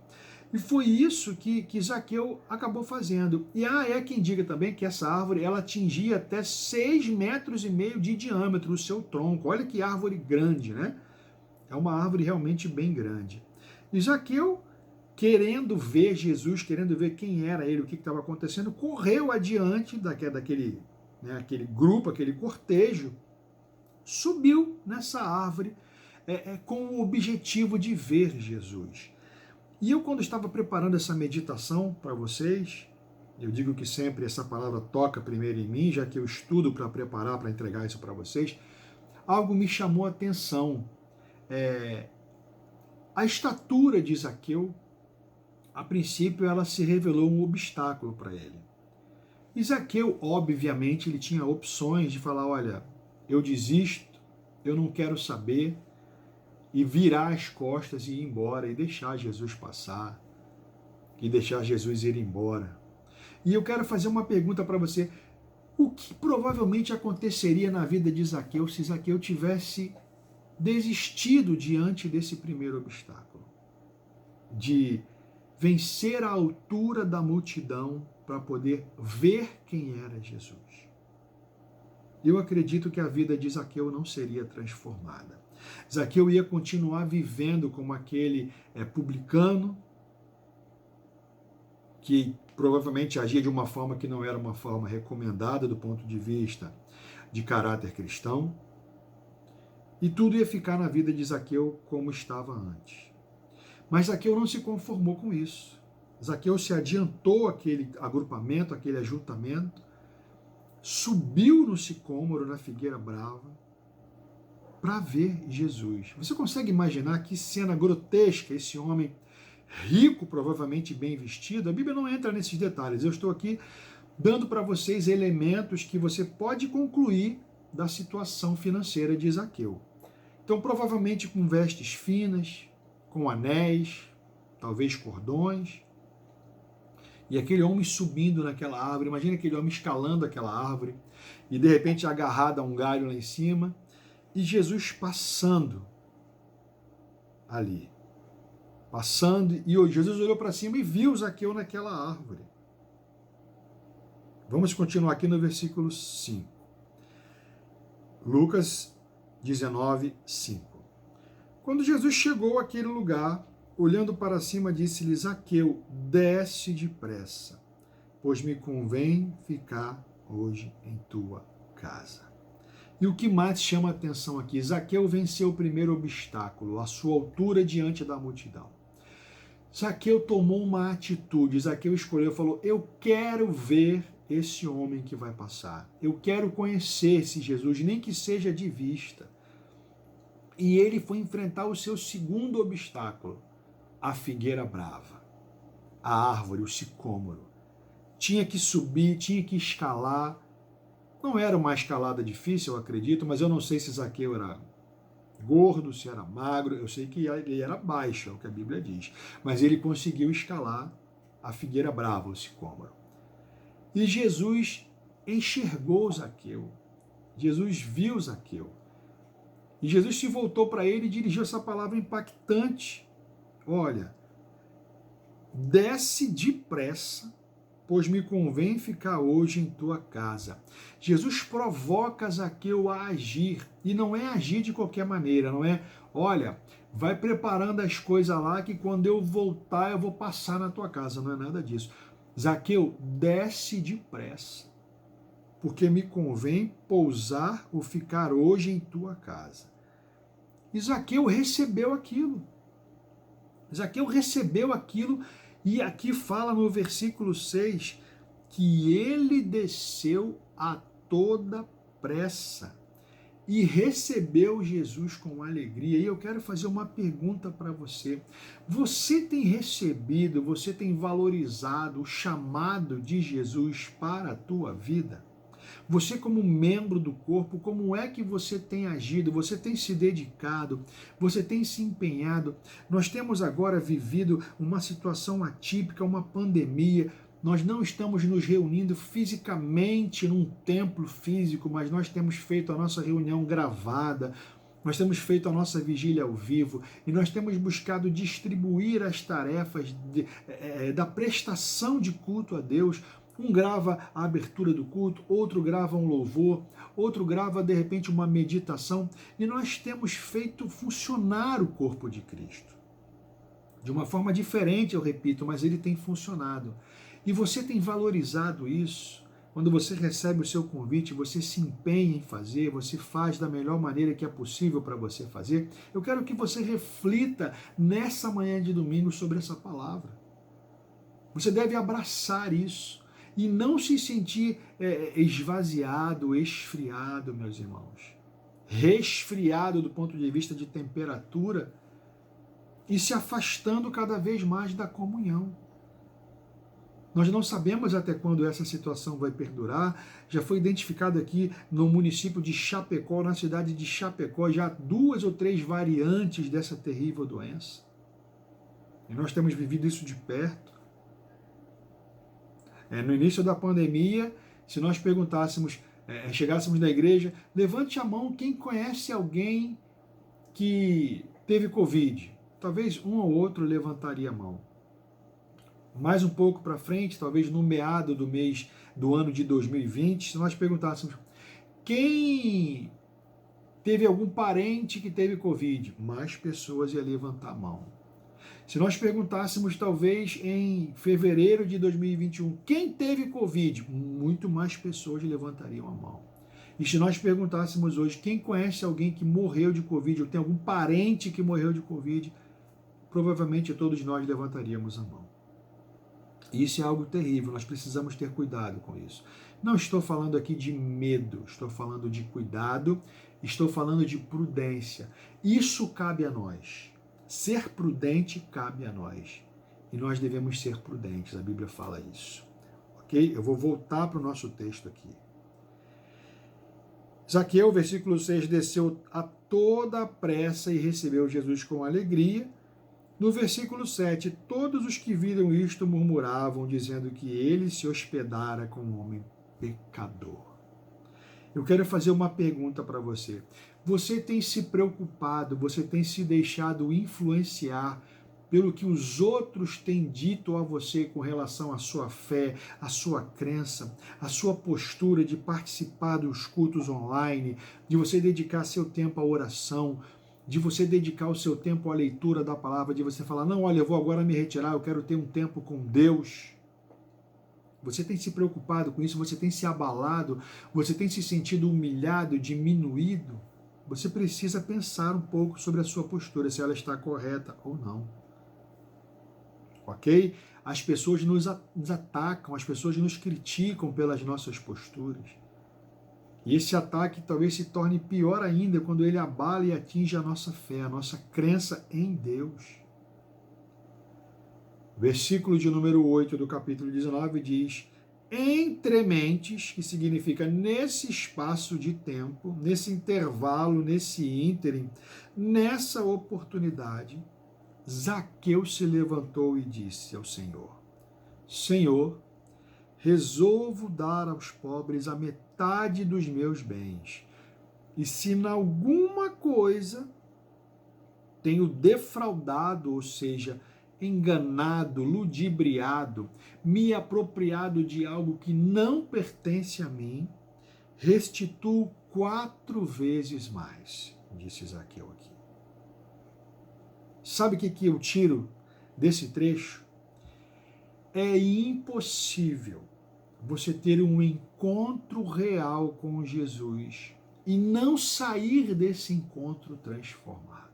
E foi isso que Zaqueu acabou fazendo. E é quem diga também que essa árvore ela atingia até 6,5 metros de diâmetro o seu tronco. Olha que árvore grande, né? É uma árvore realmente bem grande. E Zaqueu, querendo ver Jesus, querendo ver quem era ele, o que estava acontecendo, correu adiante daquele aquele grupo, aquele cortejo, subiu nessa árvore com o objetivo de ver Jesus. E eu, quando estava preparando essa meditação para vocês, eu digo que sempre essa palavra toca primeiro em mim, já que eu estudo para preparar, para entregar isso para vocês, algo me chamou a atenção. A estatura de Zaqueu, a princípio, ela se revelou um obstáculo para ele. E Zaqueu, obviamente, ele tinha opções de falar, olha, eu desisto, eu não quero saber, e virar as costas e ir embora, e deixar Jesus passar, e deixar Jesus ir embora. E eu quero fazer uma pergunta para você, o que provavelmente aconteceria na vida de Zaqueu se Zaqueu tivesse desistido diante desse primeiro obstáculo? De vencer a altura da multidão para poder ver quem era Jesus. Eu acredito que a vida de Zaqueu não seria transformada. Zaqueu ia continuar vivendo como aquele publicano, que provavelmente agia de uma forma que não era uma forma recomendada do ponto de vista de caráter cristão, e tudo ia ficar na vida de Zaqueu como estava antes. Mas Zaqueu não se conformou com isso. Zaqueu se adiantou àquele agrupamento, àquele ajuntamento, subiu no sicômoro, na figueira brava, para ver Jesus. Você consegue imaginar que cena grotesca, esse homem rico, provavelmente bem vestido? A Bíblia não entra nesses detalhes. Eu estou aqui dando para vocês elementos que você pode concluir da situação financeira de Zaqueu. Então, provavelmente com vestes finas, com anéis, talvez cordões, e aquele homem subindo naquela árvore. Imagina aquele homem escalando aquela árvore, e de repente agarrado a um galho lá em cima, e Jesus passando ali. Passando, e Jesus olhou para cima e viu Zaqueu naquela árvore. Vamos continuar aqui no versículo 5. Lucas 19, 5. Quando Jesus chegou àquele lugar, olhando para cima, disse-lhe: Zaqueu, desce depressa, pois me convém ficar hoje em tua casa. E o que mais chama a atenção aqui? Zaqueu venceu o primeiro obstáculo, a sua altura diante da multidão. Zaqueu tomou uma atitude, Zaqueu escolheu, falou, eu quero ver esse homem que vai passar, eu quero conhecer esse Jesus, nem que seja de vista. E ele foi enfrentar o seu segundo obstáculo, a figueira brava, a árvore, o sicômoro. Tinha que subir, tinha que escalar. Não era uma escalada difícil, eu acredito, mas eu não sei se Zaqueu era gordo, se era magro, eu sei que ele era baixo, é o que a Bíblia diz. Mas ele conseguiu escalar a figueira brava, o sicômoro. E Jesus enxergou Zaqueu. Jesus viu Zaqueu. E Jesus se voltou para ele e dirigiu essa palavra impactante. Olha, desce depressa, pois me convém ficar hoje em tua casa. Jesus provoca Zaqueu a agir, e não é agir de qualquer maneira, não é, olha, vai preparando as coisas lá que quando eu voltar eu vou passar na tua casa, não é nada disso. Zaqueu, desce depressa, porque me convém pousar ou ficar hoje em tua casa. E Zaqueu recebeu aquilo. Zaqueu recebeu aquilo, e aqui fala no versículo 6 que ele desceu a toda pressa e recebeu Jesus com alegria. E eu quero fazer uma pergunta para você. Você tem recebido, você tem valorizado o chamado de Jesus para a tua vida? Você, como membro do corpo, como é que você tem agido? Você tem se dedicado? Você tem se empenhado? Nós temos agora vivido uma situação atípica, uma pandemia. Nós não estamos nos reunindo fisicamente num templo físico, mas nós temos feito a nossa reunião gravada, nós temos feito a nossa vigília ao vivo e nós temos buscado distribuir as tarefas da prestação de culto a Deus. Um grava a abertura do culto, outro grava um louvor, outro grava de repente uma meditação, e nós temos feito funcionar o corpo de Cristo. De uma forma diferente, eu repito, mas ele tem funcionado. E você tem valorizado isso? Quando você recebe o seu convite, você se empenha em fazer, você faz da melhor maneira que é possível para você fazer. Eu quero que você reflita nessa manhã de domingo sobre essa palavra. Você deve abraçar isso e não se sentir esvaziado, esfriado, meus irmãos. Resfriado do ponto de vista de temperatura e se afastando cada vez mais da comunhão. Nós não sabemos até quando essa situação vai perdurar. Já foi identificado aqui no município de Chapecó, na cidade de Chapecó, já 2 ou 3 variantes dessa terrível doença. E nós temos vivido isso de perto. No início da pandemia, se nós perguntássemos, chegássemos na igreja, levante a mão quem conhece alguém que teve Covid. Talvez um ou outro levantaria a mão. Mais um pouco para frente, talvez no meado do ano de 2020, se nós perguntássemos quem teve algum parente que teve Covid, mais pessoas iam levantar a mão. Se nós perguntássemos, talvez, em fevereiro de 2021, quem teve Covid, muito mais pessoas levantariam a mão. E se nós perguntássemos hoje, quem conhece alguém que morreu de Covid, ou tem algum parente que morreu de Covid, provavelmente todos nós levantaríamos a mão. Isso é algo terrível, nós precisamos ter cuidado com isso. Não estou falando aqui de medo, estou falando de cuidado, estou falando de prudência. Isso cabe a nós. Ser prudente cabe a nós. E nós devemos ser prudentes, a Bíblia fala isso. Ok? Eu vou voltar para o nosso texto aqui. Zaqueu, versículo 6, desceu a toda a pressa e recebeu Jesus com alegria. No versículo 7, todos os que viram isto murmuravam, dizendo que ele se hospedara com um homem pecador. Eu quero fazer uma pergunta para você. Você tem se preocupado, você tem se deixado influenciar pelo que os outros têm dito a você com relação à sua fé, à sua crença, à sua postura de participar dos cultos online, de você dedicar seu tempo à oração, de você dedicar o seu tempo à leitura da palavra, de você falar, não, olha, eu vou agora me retirar, eu quero ter um tempo com Deus. Você tem se preocupado com isso, você tem se abalado, você tem se sentido humilhado, diminuído. Você precisa pensar um pouco sobre a sua postura, se ela está correta ou não. ok? As pessoas nos atacam, as pessoas nos criticam pelas nossas posturas. E esse ataque talvez se torne pior ainda quando ele abala e atinge a nossa fé, a nossa crença em Deus. Versículo de número 8 do capítulo 19 diz: entre mentes, que significa nesse espaço de tempo, nesse intervalo, nesse ínterim, nessa oportunidade, Zaqueu se levantou e disse ao Senhor: Senhor, resolvo dar aos pobres a metade dos meus bens, e se em alguma coisa tenho defraudado, ou seja, enganado, ludibriado, me apropriado de algo que não pertence a mim, restituo 4 vezes mais, disse Zaqueu aqui. Sabe o que eu tiro desse trecho? É impossível você ter um encontro real com Jesus e não sair desse encontro transformado.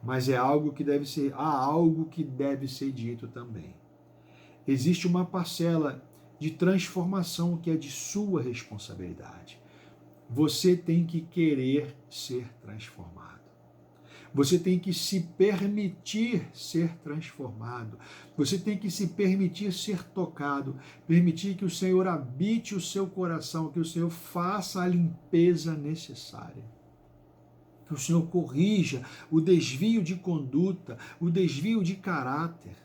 Mas há algo que deve ser dito também. Existe uma parcela de transformação que é de sua responsabilidade. Você tem que querer ser transformado. Você tem que se permitir ser transformado. Você tem que se permitir ser tocado. Permitir que o Senhor habite o seu coração, que o Senhor faça a limpeza necessária. Que o Senhor corrija o desvio de conduta, o desvio de caráter.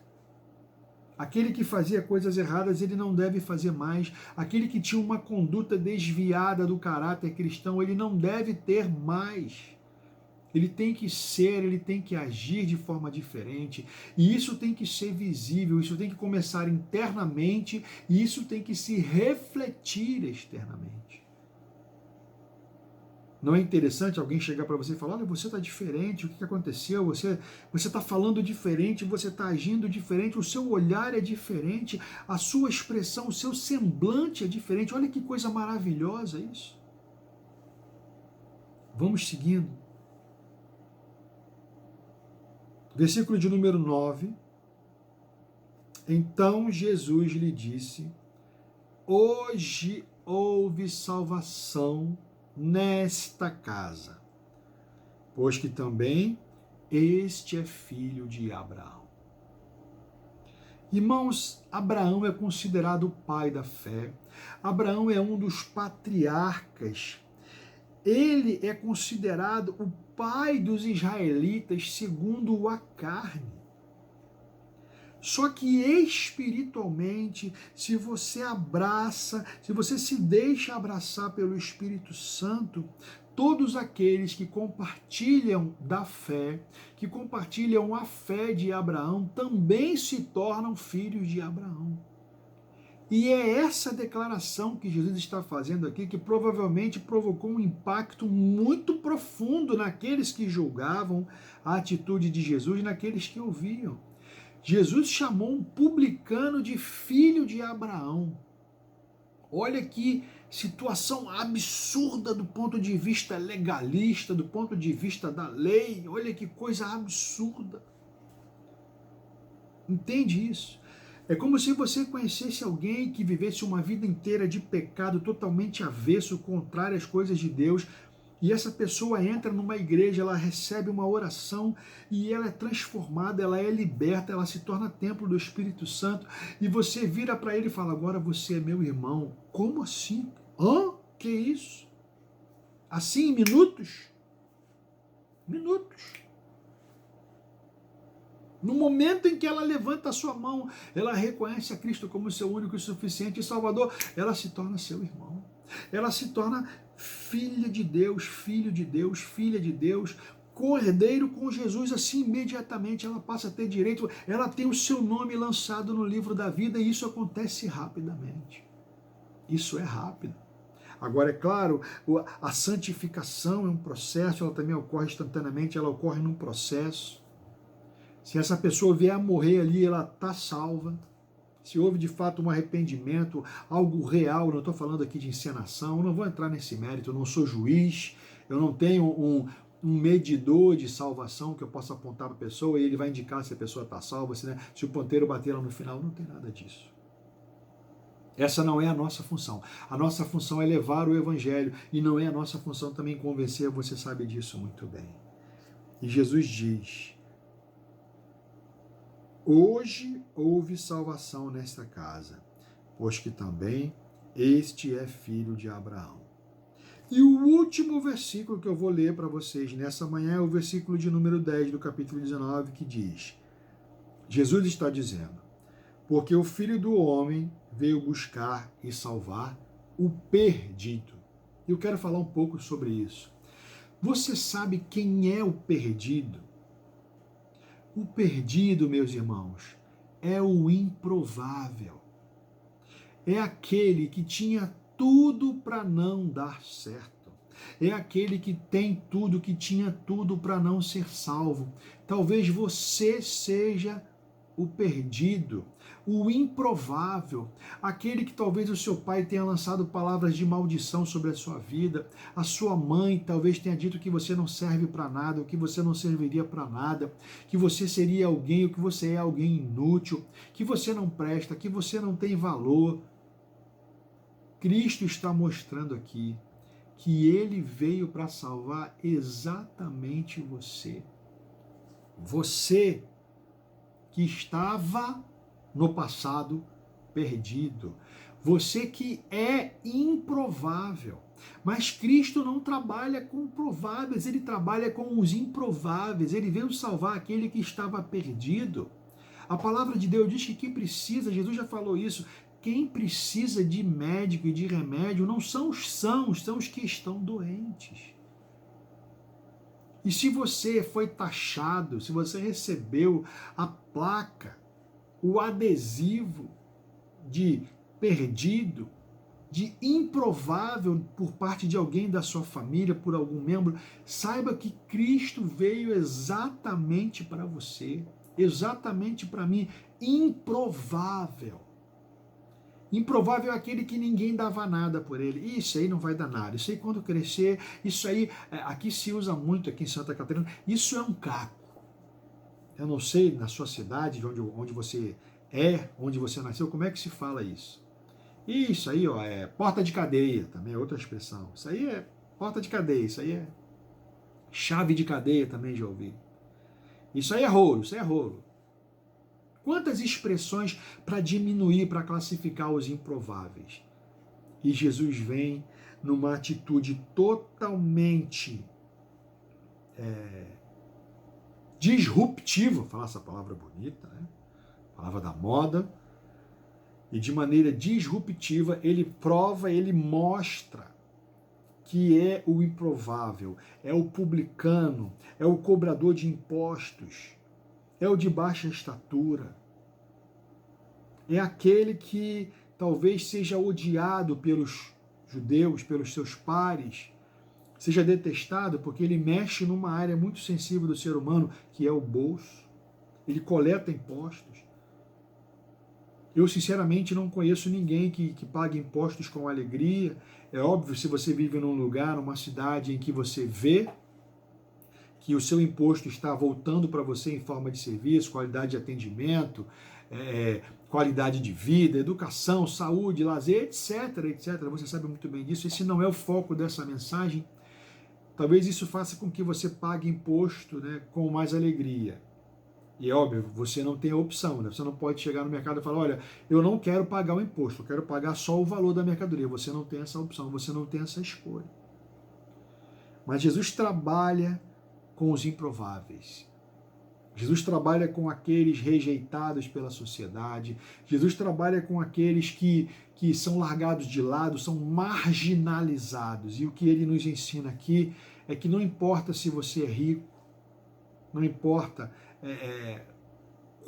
Aquele que fazia coisas erradas, ele não deve fazer mais. Aquele que tinha uma conduta desviada do caráter cristão, ele não deve ter mais. Ele tem que ser, ele tem que agir de forma diferente. E isso tem que ser visível, isso tem que começar internamente e isso tem que se refletir externamente. Não é interessante alguém chegar para você e falar: olha, você está diferente, o que aconteceu? Você está falando diferente, você está agindo diferente, o seu olhar é diferente, a sua expressão, o seu semblante é diferente. Olha que coisa maravilhosa isso. Vamos seguindo. Versículo de número 9. Então Jesus lhe disse: hoje houve salvação nesta casa, pois que também este é filho de Abraão. Irmãos, Abraão é considerado o pai da fé. Abraão é um dos patriarcas. Ele é considerado o pai dos israelitas segundo a carne. Só que espiritualmente, se você abraça, se você se deixa abraçar pelo Espírito Santo, todos aqueles que compartilham da fé, que compartilham a fé de Abraão, também se tornam filhos de Abraão. E é essa declaração que Jesus está fazendo aqui que provavelmente provocou um impacto muito profundo naqueles que julgavam a atitude de Jesus, naqueles que ouviam. Jesus chamou um publicano de filho de Abraão. Olha que situação absurda do ponto de vista legalista, do ponto de vista da lei. Olha que coisa absurda. Entende isso? É como se você conhecesse alguém que vivesse uma vida inteira de pecado, totalmente avesso, contrário às coisas de Deus, e essa pessoa entra numa igreja, ela recebe uma oração e ela é transformada, ela é liberta, ela se torna templo do Espírito Santo, e você vira para ele e fala: agora você é meu irmão. Como assim? Que isso? Assim em minutos? Minutos. No momento em que ela levanta a sua mão, ela reconhece a Cristo como seu único e suficiente Salvador, ela se torna seu irmão. Ela se torna filha de Deus, filho de Deus, filha de Deus, cordeiro com Jesus. Assim, imediatamente ela passa a ter direito, ela tem o seu nome lançado no livro da vida, e isso acontece rapidamente. Isso é rápido. Agora, é claro, a santificação é um processo, ela também ocorre instantaneamente, ela ocorre num processo. Se essa pessoa vier a morrer ali, ela está salva. Se houve de fato um arrependimento, algo real, não estou falando aqui de encenação, eu não vou entrar nesse mérito, eu não sou juiz, eu não tenho um medidor de salvação que eu possa apontar para a pessoa e ele vai indicar se a pessoa está salva, se o ponteiro bater lá no final. Não tem nada disso. Essa não é a nossa função. A nossa função é levar o evangelho e não é a nossa função também convencer, você sabe disso muito bem. E Jesus diz: hoje houve salvação nesta casa, pois que também este é filho de Abraão. E o último versículo que eu vou ler para vocês nessa manhã é o versículo de número 10 do capítulo 19, que diz: Jesus está dizendo: porque o Filho do Homem veio buscar e salvar o perdido. Eu quero falar um pouco sobre isso. Você sabe quem é o perdido? O perdido, meus irmãos, é o improvável. É aquele que tinha tudo para não dar certo. É aquele que tem tudo, que tinha tudo para não ser salvo. Talvez você seja o perdido, o improvável, aquele que talvez o seu pai tenha lançado palavras de maldição sobre a sua vida, a sua mãe talvez tenha dito que você não serve para nada, ou que você não serviria para nada, que você seria alguém, ou que você é alguém inútil, que você não presta, que você não tem valor. Cristo está mostrando aqui que ele veio para salvar exatamente você. Você que estava no passado perdido. Você que é improvável. Mas Cristo não trabalha com prováveis, ele trabalha com os improváveis. Ele veio salvar aquele que estava perdido. A palavra de Deus diz que quem precisa, Jesus já falou isso, quem precisa de médico e de remédio não são os sãos, são os que estão doentes. E se você foi taxado, se você recebeu a placa, o adesivo de perdido, de improvável por parte de alguém da sua família, por algum membro, saiba que Cristo veio exatamente para você, exatamente para mim, improvável. Improvável é aquele que ninguém dava nada por ele. Isso aí não vai dar nada. Isso aí quando crescer, isso aí, aqui se usa muito aqui em Santa Catarina, isso é um caco. Eu não sei na sua cidade, de onde você é, onde você nasceu, como é que se fala isso? Isso aí, ó, é porta de cadeia, também é outra expressão. Isso aí é porta de cadeia, isso aí é chave de cadeia, também já ouvi. Isso aí é rolo, isso aí é rolo. Quantas expressões para diminuir, para classificar os improváveis. E Jesus vem numa atitude totalmente disruptiva, vou falar essa palavra bonita, né? Palavra da moda. E de maneira disruptiva, ele prova, ele mostra que é o improvável, é o publicano, é o cobrador de impostos, é o de baixa estatura, é aquele que talvez seja odiado pelos judeus, pelos seus pares, seja detestado porque ele mexe numa área muito sensível do ser humano, que é o bolso. Ele coleta impostos. Eu, sinceramente, não conheço ninguém que pague impostos com alegria. É óbvio, se você vive num lugar, numa cidade em que você vê que o seu imposto está voltando para você em forma de serviço, qualidade de atendimento, qualidade de vida, educação, saúde, lazer, etc, etc. Você sabe muito bem disso. Esse não é o foco dessa mensagem. Talvez isso faça com que você pague imposto, né, com mais alegria. E é óbvio, você não tem a opção, né? Você não pode chegar no mercado e falar, olha, eu não quero pagar o imposto, eu quero pagar só o valor da mercadoria. Você não tem essa opção, você não tem essa escolha. Mas Jesus trabalha com os improváveis. Jesus trabalha com aqueles rejeitados pela sociedade. Jesus trabalha com aqueles que são largados de lado, são marginalizados. E o que ele nos ensina aqui é que não importa se você é rico, não importa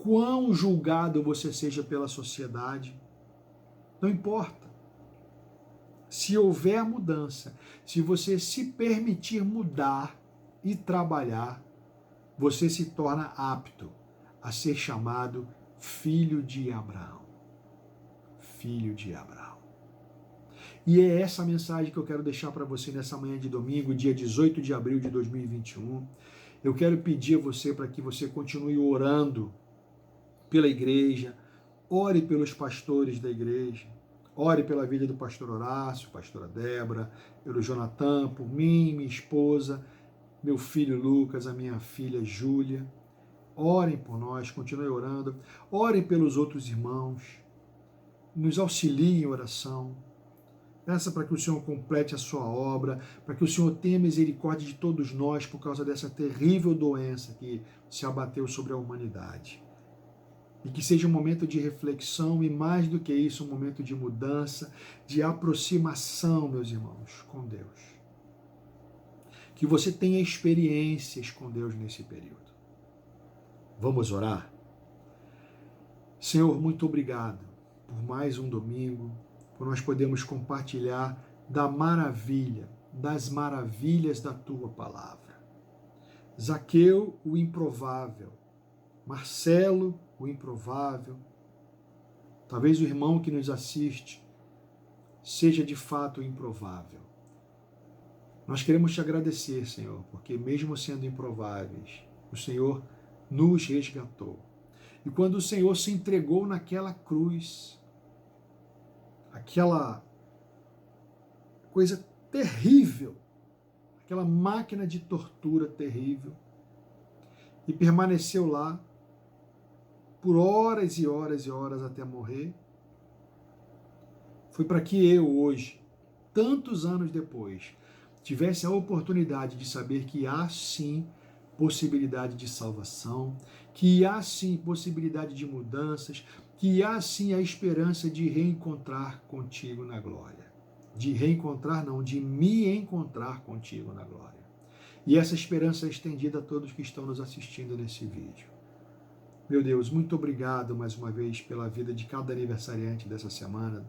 quão julgado você seja pela sociedade, não importa. Se houver mudança, se você se permitir mudar e trabalhar, você se torna apto a ser chamado filho de Abraão. Filho de Abraão. E é essa mensagem que eu quero deixar para você nessa manhã de domingo, dia 18 de abril de 2021. Eu quero pedir a você para que você continue orando pela igreja, ore pelos pastores da igreja, ore pela vida do pastor Horácio, pastora Débora, pelo Jonathan, por mim, minha esposa, meu filho Lucas, a minha filha Júlia. Orem por nós, continuem orando. Orem pelos outros irmãos. Nos auxiliem em oração. Peça para que o Senhor complete a sua obra, para que o Senhor tenha misericórdia de todos nós por causa dessa terrível doença que se abateu sobre a humanidade. E que seja um momento de reflexão e, mais do que isso, um momento de mudança, de aproximação, meus irmãos, com Deus. Que você tenha experiências com Deus nesse período. Vamos orar? Senhor, muito obrigado por mais um domingo, por nós podermos compartilhar da maravilha, das maravilhas da Tua palavra. Zaqueu, o improvável. Marcelo, o improvável. Talvez o irmão que nos assiste seja de fato o improvável. Nós queremos te agradecer, Senhor, porque mesmo sendo improváveis, o Senhor nos resgatou. E quando o Senhor se entregou naquela cruz, aquela coisa terrível, aquela máquina de tortura terrível, e permaneceu lá por horas e horas e horas até morrer, foi para que eu hoje, tantos anos depois, tivesse a oportunidade de saber que há sim possibilidade de salvação, que há sim possibilidade de mudanças, que há sim a esperança de reencontrar contigo na glória. De reencontrar não, de me encontrar contigo na glória. E essa esperança é estendida a todos que estão nos assistindo nesse vídeo. Meu Deus, muito obrigado mais uma vez pela vida de cada aniversariante dessa semana,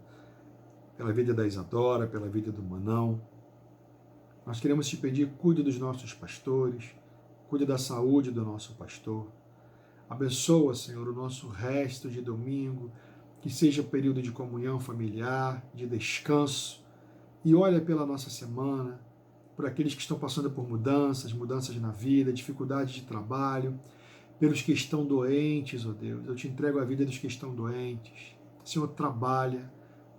pela vida da Isadora, pela vida do Manão. Nós queremos te pedir, cuide dos nossos pastores, cuide da saúde do nosso pastor. Abençoa, Senhor, o nosso resto de domingo, que seja período de comunhão familiar, de descanso. E olha pela nossa semana, por aqueles que estão passando por mudanças na vida, dificuldades de trabalho, pelos que estão doentes, ó Deus. Eu te entrego a vida dos que estão doentes. Senhor, trabalha,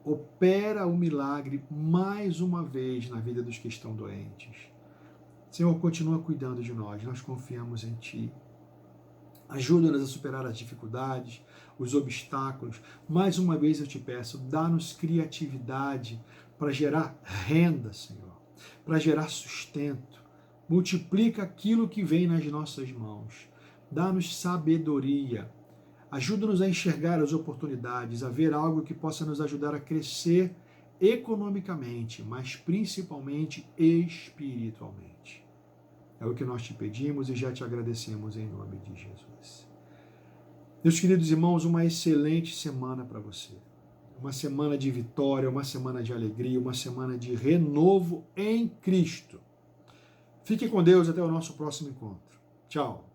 opera o milagre mais uma vez na vida dos que estão doentes. Senhor, continua cuidando de nós confiamos em Ti. Ajuda-nos a superar as dificuldades, os obstáculos. Mais uma vez eu te peço, dá-nos criatividade para gerar renda, Senhor, para gerar sustento. Multiplica aquilo que vem nas nossas mãos. Dá-nos sabedoria. Ajuda-nos a enxergar as oportunidades, a ver algo que possa nos ajudar a crescer economicamente, mas principalmente espiritualmente. É o que nós te pedimos e já te agradecemos em nome de Jesus. Meus queridos irmãos, uma excelente semana para você. Uma semana de vitória, uma semana de alegria, uma semana de renovo em Cristo. Fique com Deus até o nosso próximo encontro. Tchau.